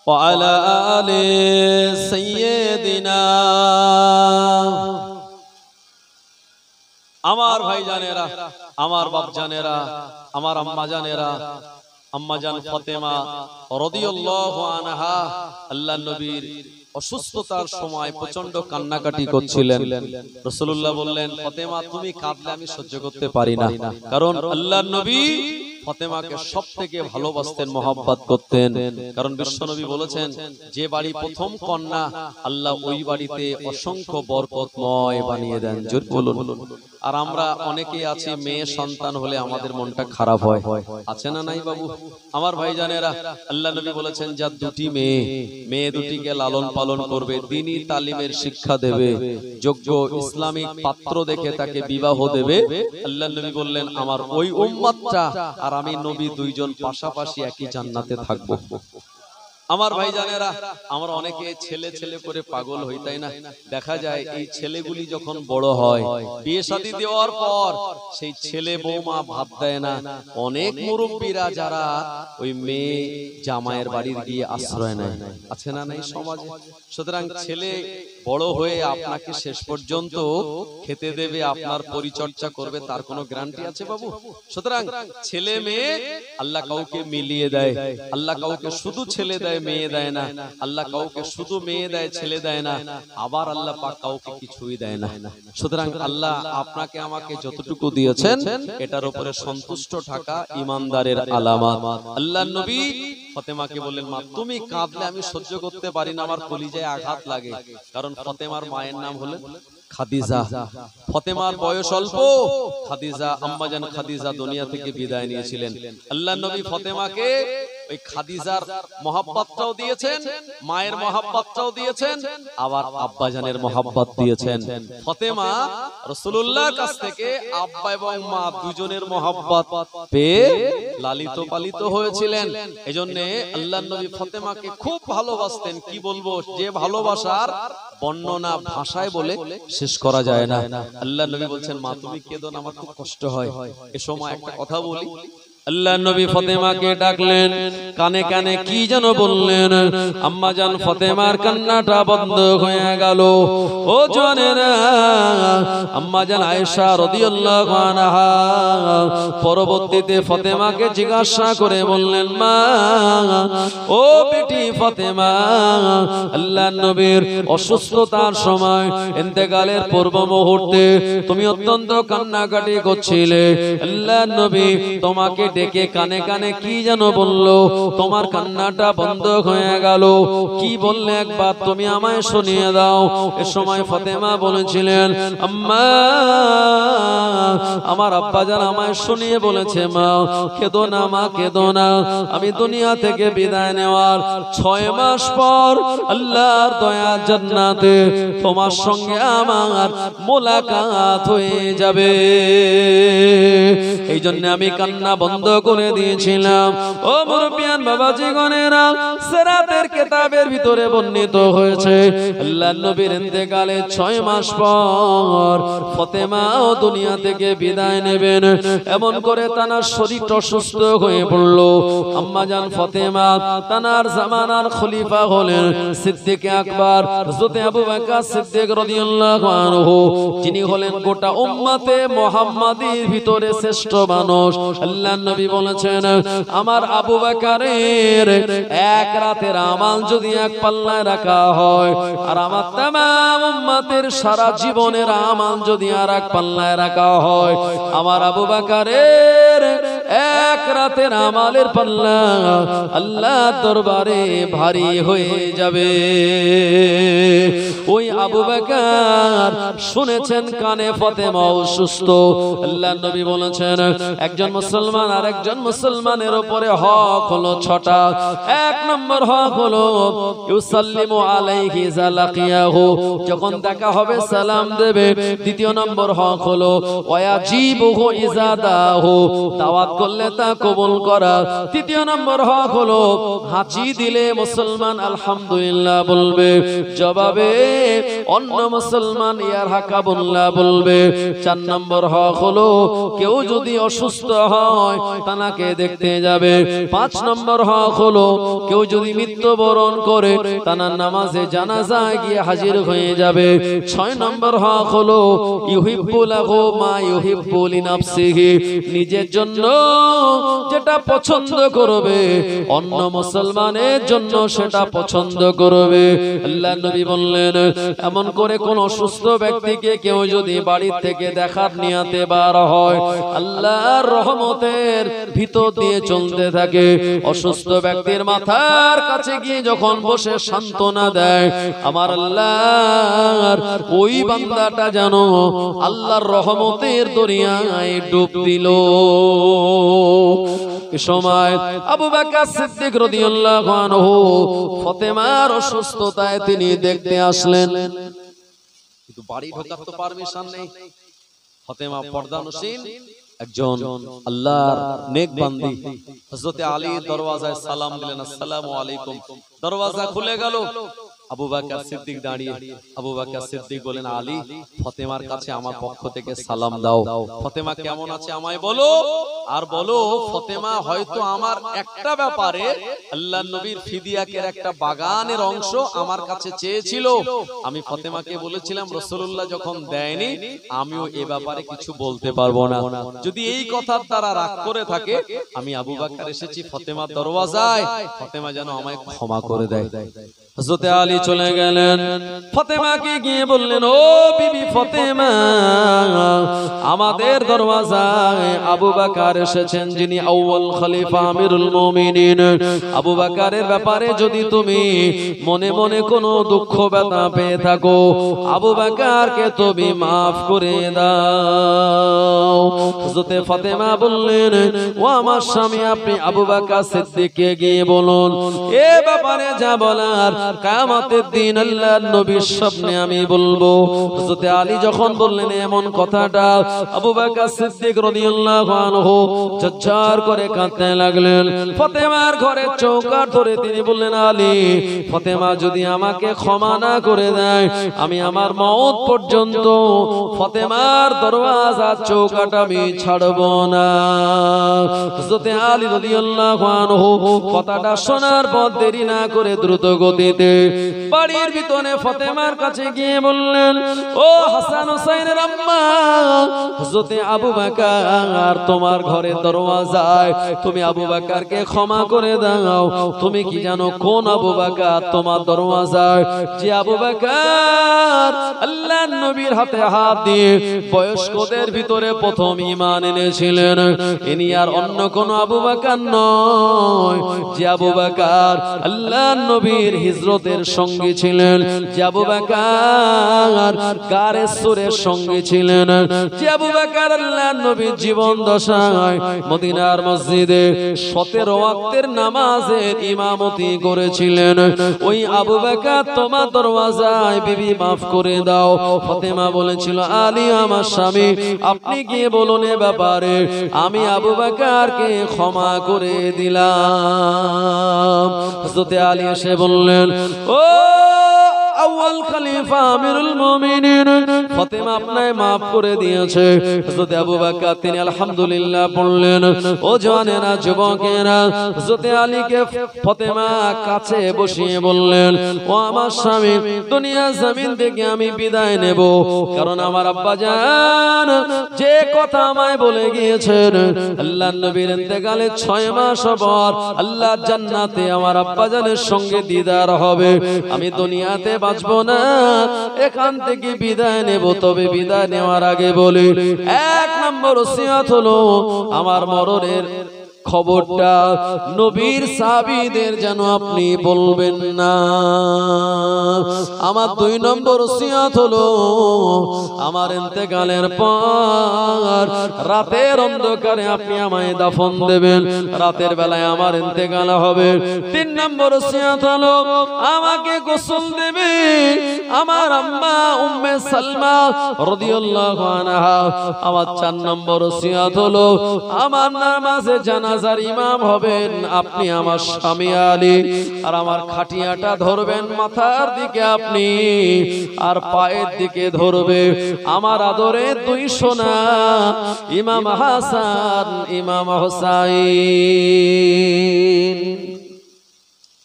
व अला आले सय्यदिना। আমার ভাই জানেরা, আমার বাপ জানেরা, আমার আম্মা জানেরা, আম্মা জান ফাতেমা রাদিয়াল্লাহু আনহা আল্লাহর নবীর অসুস্থতার সময় প্রচন্ড কান্নাকাটি করছিলেন। রাসূলুল্লাহ বললেন, ফাতেমা তুমি কাঁদলে আমি সহ্য করতে পারি না। কারণ আল্লাহর নবী ফাতেমাকে সবথেকে ভালোবাসতেন, মহব্বত করতেন। কারণ বিশ্বনবী বলেছেন, যে বাড়ি প্রথম কন্যা আল্লাহ ওই বাড়িতে অসংখ্য বরকতময় বানিয়ে দেন। জোরে বলুন। আর আমরা অনেকেই আছি মেয়ে সন্তান হলে আমাদের মনটা খারাপ হয়, আছে না নাই বাবু? আমার ভাইজানেরা, আল্লাহ নবী বলেছেন, যার দুটি মেয়ে দুটিকে লালন পালন করবে, দ্বীনি তালিমের শিক্ষা দেবে, যোগ্য ইসলামিক পাত্র দেখে তাকে বিবাহ দেবে। আল্লাহ নবী বললেন, আমার ওই উম্মতটা আর আমি নবী দুইজন পাশাপাশি একই জান্নাতে থাকবো। আমার ভাইজানেরা, আমরা অনেকে ছেলে ছেলে করে পাগল হই, তাই না? দেখা যায় এই ছেলেগুলি যখন বড় হয়, বিয়ে শাদী দেওয়ার পর সেই ছেলে বৌমা ভাত দেয় না। অনেক মুরব্বীরা যারা ওই মেয়ে জামাইয়ের বাড়ির গিয়ে আশ্রয় নেয়, আছে না নাই সমাজে? সুতরাং ছেলে বড় হয়ে আপনাকে শেষ পর্যন্ত খেতে দেবে, আপনার পরিচর্যা করবে, তার কোনো গ্যারান্টি আছে বাবু? সুতরাং ছেলে মেয়ে আল্লাহ কাউকে মিলিয়ে দেয়, আল্লাহ কাউকে শুধু ছেলে দেয় মেয়ে দেয় না, আল্লাহ কাউকে শুধু মেয়ে দেয় ছেলে দেয় না, আবার আল্লাহ পাক কাউকে কিছুই দেয় না। সুতরাং আল্লাহ আপনাকে আমাকে যতটুকু দিয়েছেন এটার উপরে সন্তুষ্ট থাকা ঈমানদারের আলামত। আল্লাহর নবী ফাতেমাকে বললেন, মা তুমি কাঁদলে আমি সহ্য করতে পারি না, আমার কলিজায় আঘাত লাগে। কারণ ফাতেমার মায়ের নাম হলেন খাদিজা। ফাতেমার বয়স অল্প, খাদিজা আম্মাজান খাদিজা দুনিয়া থেকে বিদায় নিয়েছিলেন। আল্লাহর নবী ফাতেমাকে ওই খাদিজার মহব্বতটাও দিয়েছেন, মায়ের মহব্বতটাও দিয়েছেন, আবার আব্বাজানের মহব্বত দিয়েছেন। ফাতেমা রাসূলুল্লাহর কাছ থেকে আব্বা এবং মা দুজনের মহব্বত পেয়ে লালিত পালিত হয়েছিলেন। এজন্য আল্লাহর নবী ফাতেমাকে খুব ভালোবাসতেন। কি বলবো, যে ভালোবাসার বর্ণনা ভাষায় বলে শেষ করা যায় না। আল্লাহর নবী বলছেন, মা তুমি কেঁদো না, আমার খুব কষ্ট হয়। এ সময় একটা কথা বলি, আল্লাহ নবী ফাতেমাকে ডাকলেন, কানে কানে কি যেন বললেন। আম্মা জান ফাতেমার কান্নাটা বন্ধ হয়ে গেল। ও জানেরা, আম্মা জান আয়েশা রাদিয়াল্লাহু আনহা পরবর্তীতে ফাতেমাকে জিজ্ঞাসা করে বললেন, মা ও বেটি ফাতেমা, আল্লাহ নবীর অসুস্থতার সময় ইন্তেকালের পূর্ব মুহূর্তে তুমি অত্যন্ত কান্নাকাটি করছিলে। আল্লাহ নবী তোমাকে ডেকে কানে কানে কি যেন বললো, তোমার কান্নাটা বন্ধ হয়ে গেল। কি বললে একবার তুমি আমায় শুনিয়ে দাও। এ সময় ফাতেমা বলেছিলেন, আম্মা, আমার আব্বা জান আমায় শুনিয়ে বলেছে, মা কেঁদো না, মা কেঁদো না। আমি দুনিয়া থেকে বিদায় নেওয়ার 6 মাস পর আল্লাহর দয়া জান্নাতে তোমার সঙ্গে আমার মোলাকাত হয়ে যাবে। এই জন্য আমি কান্না বন্ধ করে দিয়েছিলাম। ও মুরব্বিয়ান বাবাজি গণেরা, সিরাতের কিতাবের ভিতরে বর্ণিত হয়েছে আল্লাহর নবীর ইন্তেকালে 6 মাস পর ফাতেমা ও দুনিয়া থেকে বিদায় নেবেন। এমন করে তানার শরীরটা অসুস্থ হয়ে পড়ল। আম্মা জান ফাতেমা তানার জামানার খলিফা হলেন সিদ্দিক আকবর হযরত আবু বকর সিদ্দিক রাদিয়াল্লাহু আনহু, যিনি হলেন গোটা উম্মতে মুহাম্মাদীর ভিতরে শ্রেষ্ঠ মানুষ। আল্লাহর নবী বলেছেন, আমার আবু বকরের এক রাতের আমাল যদি এক পাল্লায় রাখা হয়, আর আমার তামাম উম্মতের সারা জীবনের আমাল যদি আর এক পাল্লায় রাখা হয়, আমার আবু বকরের এক রাতের আমালের পাল্লা আল্লাহর দরবারে ভারী হয়ে যাবে। ওই আবু বকর শুনেছেন কানে ফাতেমা অসুস্থ। আল্লাহর নবী বলেছেন, একজন মুসলমান আর একজন মুসলমানের উপরে হক হলো 6টা। 1 নম্বর হক হলো ইউসাল্লিমু আলাইহি যালাকিয়াহু, যখন দেখা হবে সালাম দেবে। 2 নম্বর হক হলো ওয়াজিবুহু ইজাদাহু, দাওয়াত করলে তা কবুল করা। 3 নম্বর হক হলো হাঁচি দিলে মুসলমান আলহামদুলিল্লাহ বলবে, জবাবে অন্য মুসলমান ইয়ারহাকাবুল্লাহ বলবে। 4 নম্বর হক হলো কেউ যদি অসুস্থ হয় তাকে দেখতে যাবে। 5 নম্বর হক হলো কেউ যদি মৃত্যুবরণ করে তার নামাজে জানাজায় গিয়ে হাজির হয়ে যাবে। 6 নম্বর হক হলো ইউহিব্বু লাহু মা ইউহিব্বু লিনাফসিহি, নিজের জন্য যেটা পছন্দ করবে অন্য মুসলমানের জন্য সেটা পছন্দ করবে। আল্লাহর নবী বললেন, এমন করে কোন অসুস্থ ব্যক্তিকে কেউ যদি বাড়ি থেকে দেখার নিয়াতে বার হয়, আল্লাহর রহমতের ভিতর দিয়ে চলতে থাকে। অসুস্থ ব্যক্তির মাথার কাছে গিয়ে যখন বসে সান্ত্বনা দেয়, আমার আল্লাহর ওই বান্দাটা যেন আল্লাহর রহমতের দরিয়ায় ডুব দিল। এই সময় আবু বকর সিদ্দিক রাদিয়াল্লাহু আনহু ফাতেমার অসুস্থতায় তিনি দেখতে আসলেন, কিন্তু বাড়ি ঢোকার তো পারমিশন নেই। ফাতেমা পর্দানশীল একজন আল্লাহর নেক বান্দি। হযরত আলী দরওয়াজায় সালাম দিলেন, আসসালামু আলাইকুম। দরওয়াজা খুলে গেল। আবু বকর সিদ্দিক দাঁড়িয়ে। আবু বকর সিদ্দিক বলেন, আলী, ফাতেমার কাছে আমার পক্ষ থেকে সালাম দাও। ফাতেমা কেমন আছে আমায় বলো, আর বলো ফাতেমা হয়তো আমার একটা ব্যাপারে আল্লাহর নবীর ফিদিয়াকের একটা বাগানের অংশ আমার কাছে চেয়েছিল। আমি ফাতেমাকে বলেছিলাম রাসূলুল্লাহ যখন দেয়নি আমিও এ ব্যাপারে কিছু বলতে পারবো না। যদি এই কথার দ্বারা রাগ করে থাকে, আমি আবু বকর এসেছি ফাতেমার দরওয়াজায়, ফাতেমা যেন আমায় ক্ষমা করে দেয়। হযরত আলী চলে গেলেন, ফাতেমাকে গিয়ে বললেন, ও বিবি ফাতেমা, আমাদের দরওয়াজায় আবু বকর এসেছেন, যিনি আউয়াল খলিফা আমিরুল মুমিনিন। আবু বকরের ব্যাপারে যদি তুমি মনে মনে কোনো দুঃখ ব্যথা পেয়ে থাকো, আবু বকরকে তুমি মাফ করে দাও। হযরত ফাতেমা বললেন, ও আমার স্বামী, আপনি আবু বকর সিদ্দিককে গিয়ে বলুন, এ ব্যাপারে যা বলার কিয়ামত কিয়ামতের দিন আল্লাহর নবীর সামনে আমি বলবো। হযরত আলী যখন বললেন এমন কথাটা, আবু বকর সিদ্দিক রাদিয়াল্লাহু আনহু ঝরঝর করে কাঁদতে লাগলেন। ফাতেমার ঘরে চৌকাঠ ধরে তিনি বললেন, আলী, ফাতেমা যদি আমাকে ক্ষমা না করে দেয়, আমি আমার মওত পর্যন্ত ফাতেমার দরওয়াজা চৌকাঠ আমি ছাড়ব না। হযরত আলী রাদিয়াল্লাহু আনহু কথাটা শোনার পর দেরি না করে দ্রুত গতিতে বাড়ির ভিতরে ফাতেমার কাছে গিয়ে বললেন, ও হাসান হুসাইনের আম্মা, হযরত আবু বকর তোমার ঘরের দরওয়াজায়, তুমি আবু বকরকে ক্ষমা করে দাও। তুমি কি জানো কোন আবু বকর তোমার দরওয়াজায়? যে আবু বকর আল্লাহর নবীর হাতে হাত দিয়ে বয়স্কদের ভিতরে প্রথম ঈমান এনেছিলেন, ইনি আর অন্য কোন আবু বকর নয়। যে আবু বকর আল্লাহর নবীর হিজরতের সঙ্গী ছিলেন, যে আবু বকর গারে সুরের সঙ্গী ছিলেন, যে আবু বকর আল্লাহর নবীর জীবন দশায় মদিনার মসজিদে 17 ওয়াক্তের নামাজের ইমামতি করেছিলেন, ওই আবু বকর তোমার দরওয়াজায় বিবি মাফ করে দাও। ফাতেমা বলেছিল, আলী আমার স্বামী, আপনি গিয়ে বলুন এ ব্যাপারে, আমি আবু বকরকে ক্ষমা করে দিলাম। হযরত আলী এসে বললেন, ও আউয়াল খলিফা আমিরুল মুমিনিন, ফাতেমা আপনাকে maaf করে দিয়েছে। হযরত আবু বকর তিনি আলহামদুলিল্লাহ পড়লেন। ও জওয়ানেরা, যুবকেরা, হযরত আলীকে ফাতেমা কাছে বসিয়ে বললেন, ও আমার স্বামী, দুনিয়া জমিন থেকে আমি বিদায় নেব, কারণ আমার আব্বা জান যে কথা আমায় বলে গিয়েছেন, আল্লাহর নবীর ইন্তেকালে 6 মাস পর আল্লাহ জান্নাতে আমার আব্বা জানের সঙ্গে দিদার হবে, আমি দুনিয়াতে বাঁচবো না, এখান থেকে বিদায় নেব। তবে বিদায় নেওয়ার আগে বলি, 1 নম্বর ওসিয়ত হলো আমার মরণের খবরটা নবীর সাহাবীদের যেন আপনি বলবেন না। আমার 2 নম্বর ওসিয়ত হলো আমার ইন্তেকালের পর রাতের অন্ধকারে আপনি আমায় দাফন দেবেন, রাতের বেলায় আমার ইন্তেকাল হবে। 3 নম্বর ওসিয়ত হলো আমাকে গোসল দেবে আমার আম্মা উম্মে সালমা রাদিয়াল্লাহু আনহা। আমার 4 নম্বর ওসিয়ত হলো আমার নামাজে জানাজার ইমাম হবেন আপনি আমার স্বামী আলী, আর আমার খাটিয়াটা ধরবেন মাথার দিকে আপনি, আর পায়ের দিকে ধরবে আমার আদরে 2 সোনা ইমাম হাসান ইমাম হুসাইন।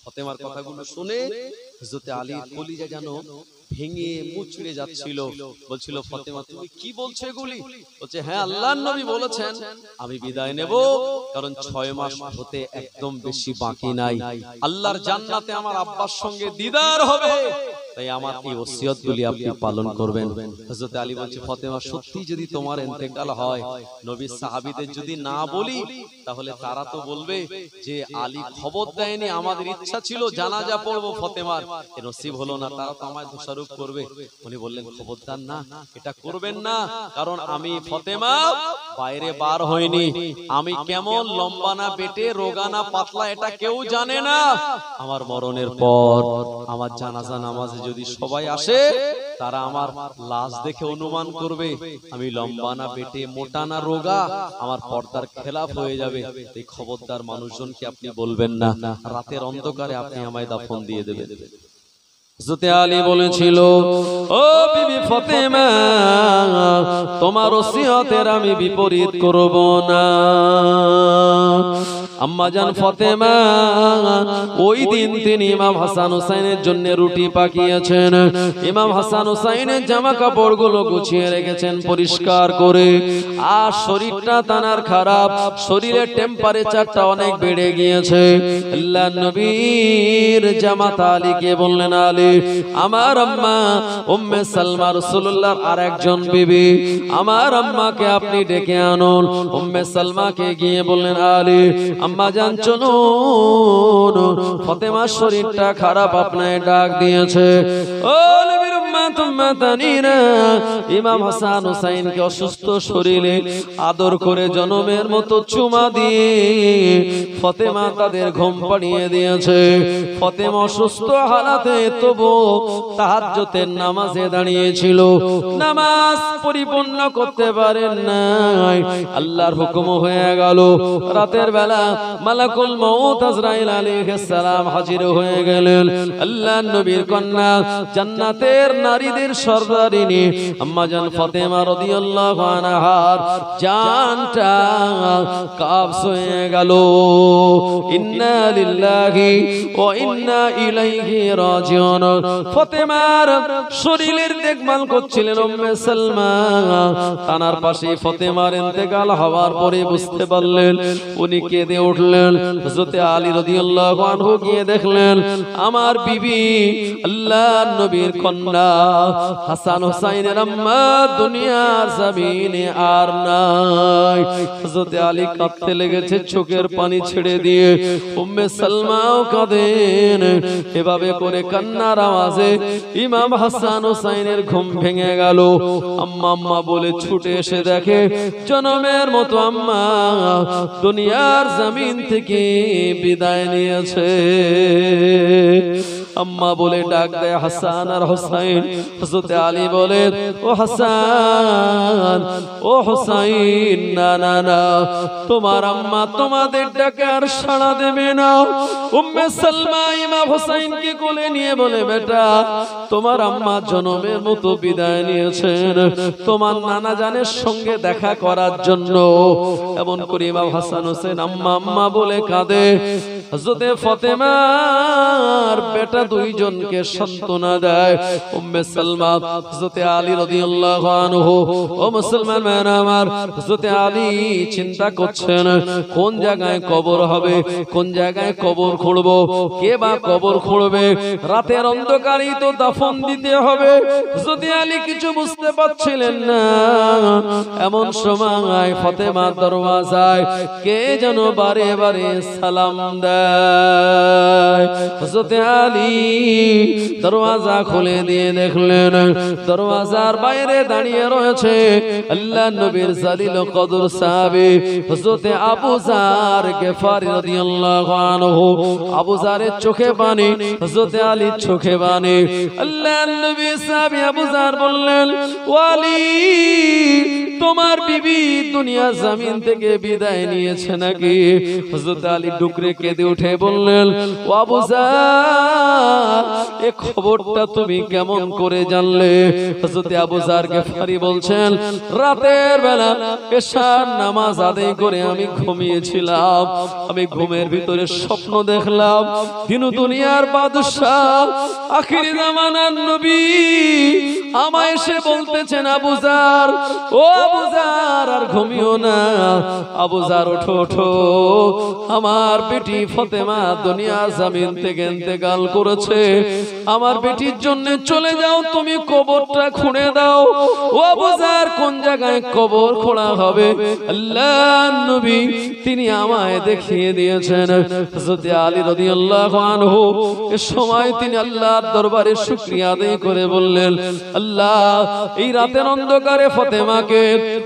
ফাতেমার কথাগুলো শুনে হযরত আলীর কলিজা যেন ভেঙে মুচড়ে যাচ্ছিল। বলছিল, ফাতেমা তুমি কি বলছো এগুলি? বলছে, হ্যাঁ, আল্লাহর নবী বলেছেন আমি বিদায় নেব, কারণ 6 মাস হতে একদম বেশি বাকি নাই, আল্লাহর জান্নাতে আমার আব্বার সঙ্গে দিদার হবে, তাই আমার এই ওসিয়তগুলি আপনি পালন করবেন। হযরত আলী বলছে, ফাতেমা সত্যি যদি তোমার ইন্তেকাল হয়, নবীর সাহাবীদের যদি না বলি, তাহলে তারা তো বলবে যে আলী খবর দেয়নি, আমাদের ইচ্ছা ছিল জানাজা পড়বো ফাতেমার, নসিব হলো না, তারা তো আমায় দোষারোপ করবে। উনি বললেন, খবরদার না, এটা করবেন না, কারণ আমি ফাতেমা বাইরে বার হইনি, আমি কেমন লম্বা না বেটে রোগা না পাতলা এটা কেউ জানে না, আমার মরণের পর আমার জানাজা নামাজে যদি সবাই আসে, তারা আমার লাশ দেখে অনুমান করবে আমি লম্বা না বেটে মোটা না রোগা, আমার পর্দার খেলাফ হয়ে যাবে, এই খবরদার মানুষজনকে আপনি বলবেন না, রাতের অন্ধকারে আপনি আমায় দাফন দিয়ে দেবেন। হযরত আলী বলেছিল, ও বিবি ফাতেমা, তোমার ওসিয়তের আমি বিপরীত করব না। আম্মা জান ফাতেমা ওই দিন তিনি ইমাম হাসান হুসাইনের জন্য রুটি পাকিয়েছেন, ইমাম হাসান হুসাইনের জামা কাপড়গুলো গুছিয়ে রেখেছেন পরিষ্কার করে, আর শরীরটা তানার খারাপ, শরীরের টেম্পারেচারটা অনেক বেড়ে গিয়েছে। আল্লাহর নবীর জামাতা আলীকে বললেন, আলী, আমার আম্মা উম্মে সালমা রাসূলুল্লাহর আরেকজন বিবি, আমার আম্মাকে আপনি ডেকে আনুন। উম্মে সালমাকে গিয়ে বললেন, আলী, আম্মা জান চলুন, ফাতেমার শরীরটা খারাপ, আপনাকে ডাক দিয়েছে। ও নবীর উম্মত, ইমাম হাসান হুসাইনকে অসুস্থ শরীরে আদর করে জনমের মতো চুমা দিয়ে ফাতেমা তাদের ঘুম পাড়িয়ে দিয়েছে। ফাতেমা অসুস্থ হালাতে তবু তাহাজ্জুদের নামাজে দাঁড়িয়েছিল, নামাজ পরিপূর্ণ করতে পারেন নাই। আল্লাহর হুকুম হয়ে গেল, রাতের বেলা মালাকুল মউত আজরাইল আলাইহিস সালাম হাজির হয়ে গেলেন। আল্লাহর নবীর কন্যা জান্নাতের নারীদের সরদারিনী আম্মা জান ফাতেমা রাদিয়াল্লাহু আনহার জানটা কাবজ হয়ে গেল। ইন্না লিল্লাহি ওয়া ইন্না ইলাইহি রাজিউন। ফাতেমার শরীরের দেখভাল করছিলেন উম্মে সালমা। তানার পাশে ফাতেমার ইন্তেকাল হওয়ার পরে বুঝতে পারলেন, উনি কেঁদে উঠলেন। হযরত আলী রাদিয়াল্লাহু আনহু গিয়ে দেখলেন আমার বিবি আল্লাহর নবীর কন্যা হাসান হুসাইনের আম্মা দুনিয়ার জমিনে আর নাই। হযরত আলী কাঁদতে লেগেছে, চোখের পানি ছেড়ে দিয়ে। উম্মে সালমাও কাঁদেন। এভাবে করে কান্নার আওয়াজে ইমাম হাসান হুসাইনের ঘুম ভেঙে গেল। আম্মা আম্মা বলে ছুটে এসে দেখে জনমের মতো আম্মা দুনিয়ার জমিন থেকে বিদায় নিয়েছে। আম্মা বলে ডাক দেয় হাসান আর হুসাইন। হযরত আলী বলে ও হাসান ও হুসাইন, না না না, তোমার আম্মা তোমাদের ডাকে আর সাড়া দেবে না। উম্মে সালমা ইমাম হুসাইনকে কোলে নিয়ে বলে বেটা, তোমার আম্মা জনমের মতো বিদায় নিয়েছেন তোমার নানা জানের সঙ্গে দেখা করার জন্য। এমন করে ইমাম হাসান হোসেন আম্মা আম্মা বলে কাঁদে। হযরত ফাতেমার বেটা দুইজনকে সান্ত্বনা দেয় উম্মে সালমা। হযরত আলী রাদিয়াল্লাহু আনহু, ও মুসলমান ভাইরা আমার, হযরত আলী চিন্তা করছেন কোন জায়গায় কবর হবে, কোন জায়গায় কবর খুঁড়ব, কে বা কবর খুঁড়বে। রাতের অন্ধকারেই তো দাফন দিতে হবে। হযরত আলী কিছু বুঝতে পারছিলেন না। এমন সময় ফাতেমার দরওয়াজায় কে যেন বারে বারে সালাম দেয়। হযরত আলী দরওয়াজা খুলে দিয়ে দেখলেন দরওয়াজার বাইরে দাঁড়িয়ে রয়েছে আল্লাহর নবীর জালিল কদর সাহাবী হযরত আবু যার গিফারি রাদিয়াল্লাহু আনহু। আবু যারের চোখে পানি, হযরত আলীর চোখে পানি। আল্লাহর নবী সাহাবী আবু যার বললেন, ওয়ালি তোমার বিবি দুনিয়া জমিন থেকে বিদায় নিয়েছে নাকি? হযরত আলী ডুকরে কেঁদে উঠে বললেন, ও আবু যার, এই খবরটা তুমি কেমন করে জানলে? হযরত আবু যার গিফারি বলছেন, রাতের বেলা এশার নামাজ আদায় করে আমি ঘুমিয়েছিলাম। আমি ঘুমের ভিতরে স্বপ্ন দেখলাম দিন দুনিয়ার বাদশা আখির জামানার নবী আমায় এসে বলতেছেন, আবু যার, ও আবু যার, আর ঘুমিও না। আবু যার ওঠো ওঠো, আমার বেটি ফাতেমা দুনিয়া জমিন থেকে ইন্তেকাল করেছে। আমার বেটির জন্য চলে যাও, তুমি কবরটা খুঁড়ে দাও। ও আবু যার, কোন জায়গায় কবর খোঁড়া হবে আল্লাহর নবী তিনি আমায় দেখিয়ে দিয়েছেন। হযরত আলী রাদিয়াল্লাহু আনহু এই সময় তিনি আল্লাহর দরবারে শুকরিয়া আদায় করে বললেন, আল্লাহ, এই রাতের অন্ধকারে ফাতেমাকে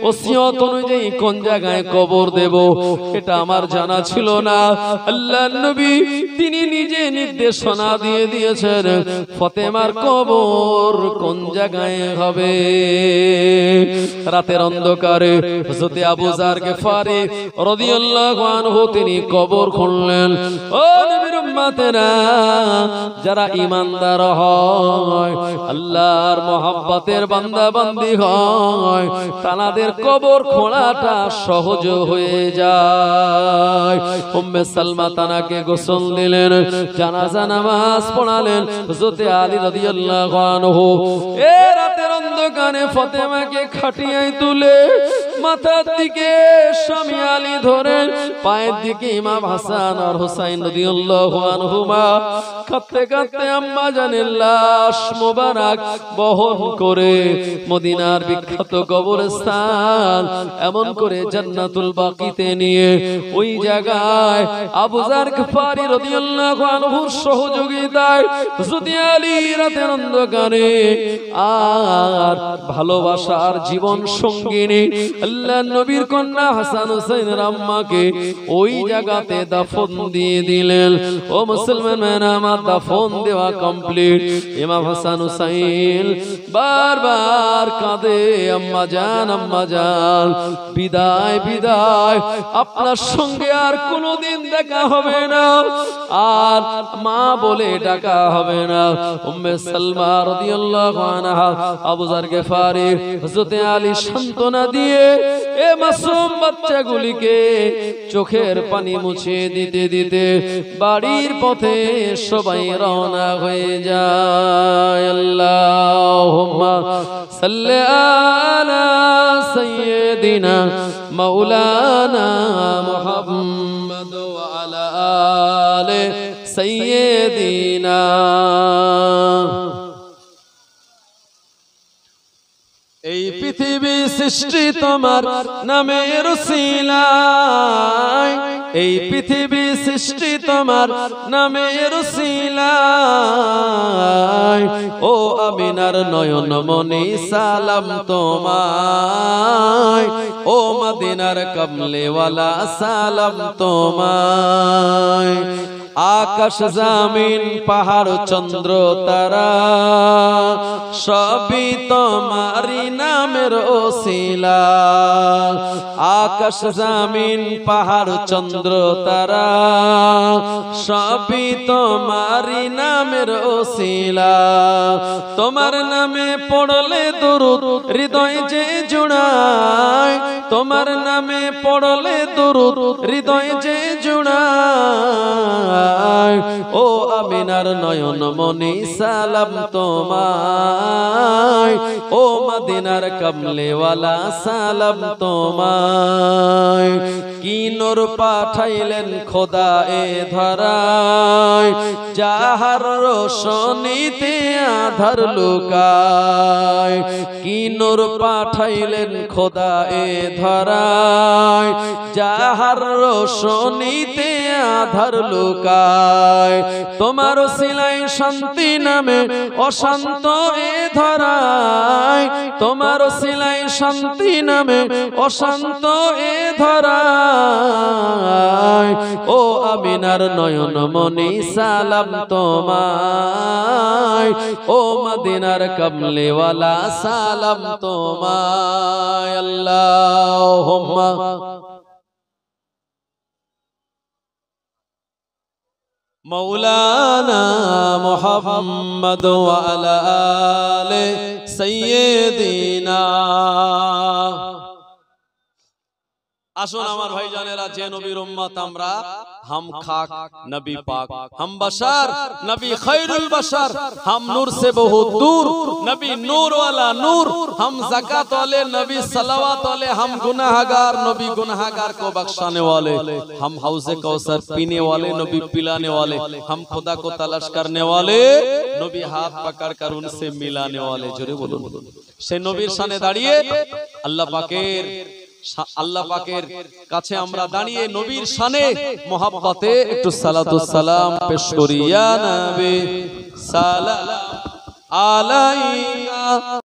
ওসিয়ত অনুযায়ী কোন জায়গায় কবর দেব এটা আমার জানা ছিল না। আল্লাহর নবী তিনি নিজে নির্দেশনা দিয়ে দিয়েছেন ফাতেমার কবর কোন জায়গায় হবে। রাতের অন্ধকারে হযরত আবু যার গিফারি রাদিয়াল্লাহু আনহু তিনি কবর খুঁড়লেন। ও নবীর উম্মতেরা, যারা ঈমানদার হয়, আল্লাহর মহব্বতের বান্দা বান্দি হয়, তাদের কবর খোঁড়াটা সহজ হয়ে যায়। উম্মে সালমা তানাকে গোসল দিলেন, জানাজা নামাজ পড়ালেন। হযরত আলী রাদিয়াল্লাহু আনহু এই রাতের অন্ধকারে ফাতেমাকে খাটিয়ায় তুলে মাথার দিকে স্বামী আলী ধরে, পায়ের দিকে ইমাম হাসান আর হুসাইন রাদিয়াল্লাহু আনহুমা কাঁদতে কাঁদতে আম্মা জানের লাশ মোবারক বহন করে মদিনার বিখ্যাত কবরস্থান এমন করে জান্নাতুল বাকিতে নিয়ে ওই জায়গায় আবু যার গফারি রাদিয়াল্লাহু আনহুর সহযোগিতায় হযরত আলী রাতের অন্ধকারে আর ভালোবাসার জীবন সঙ্গিনী আল্লাহর নবীর কন্যা হাসান হুসাইনের আম্মাকে ওই জায়গাতে দাফন দিয়ে দিলেন। ও মুসলমান, আমার দাফন দেওয়া কমপ্লিট। ইমাম হাসান হুসাইন বারবার কাঁদে, আম্মা জান বিদায় বিদায়, আপনার সঙ্গে আর কোনোদিন দেখা হবে না, আর মা বলে ডাকা হবে না। উম্মে সালমা রাদিয়াল্লাহু আনহা আবু যার গফারি হযরত আলী সান্ত্বনা দিয়ে এ মাসুম বাচ্চাগুলিকে চোখের পানি মুছে দিতে দিতে বাড়ির পথে সবাই রওনা হয়ে যায়। আল্লাহুম্মা সাল্লি আলা সাইয়্যিদিনা মাওলানা মুহাম্মদ ওয়া আলা আলি সাইয়্যিদিনা। এই পৃথিবী সৃষ্টি তোমার নামের উসিলায়, এই পৃথিবী সৃষ্টি তোমার নামের উসিলায়, ও আমিনার নয়ন মনি সালাম তোমায়, ও মদিনার কমলেওয়ালা সালাম তোমায়। আকাশ জামিন পাহাড় চন্দ্র তারা সবই তোমারি নামের ওসিলা, আকাশ জামিন পাহাড় চন্দ্র তারা সবই তোমারি নামের ওসিলা। তোমার নামে পড়লে দরুদ হৃদয় যে জুড়ায়, তোমার নামে পড়লে দরুদ হৃদয় যে জুড়ায়, ও আমিনার নয়ন মনি সালাম তোমায়, ও মদিনার কমলেওয়ালা সালাম তোমায়। কি নূর পাঠাইলেন খোদা এ ধরায়, যাহার রোশনীতে আধার লুকায়। কি নূর পাঠাইলেন খোদা এ ধরায়, যাহার রোশনীতে আধার লুকায়। তোমার ওসিলায় শান্তি নামে অশান্ত এ ধরায়, তোমার ওসিলায় শান্তি নামে অশান্ত এ ধরায়, ও আমিনার নয়ন মনি সালাম তোমায়, ও মদিনার কমলেওয়ালা সালাম তোমায়। আল্লাহুম্মা মৌলানা মুহাম্মদ ওয়া আলা আলি সাইয়্যিদিনা। আসুন আমার ভাইজানেরা, যে নবীর উম্মত আমরা, हम खाक नबी पाक, हम बशर नबी खैरुल बशर, हम नूर से बहुत दूर नबी नूर वाला नूर, हम ज़कात वाले नबी सलावत वाले, हम गुनाहगार नबी गुनाहगार को बख्शाने वाले, हम हौज़े कौसर पीने वाले नबी पिलाने वाले, हम खुदा को तलाश करने वाले नबी हाथ पकड़ कर उनसे मिलाने वाले। जोरे बोलुन, से नबीर शाने दाঁড়িয়ে আল্লাহ পাকের কাছে আমরা দাঁড়িয়ে নবীর শানে মোহাব্বতে একটু সালাতুস সালাম পেশ করি। ইয়া নবী সালাম আলাইকা।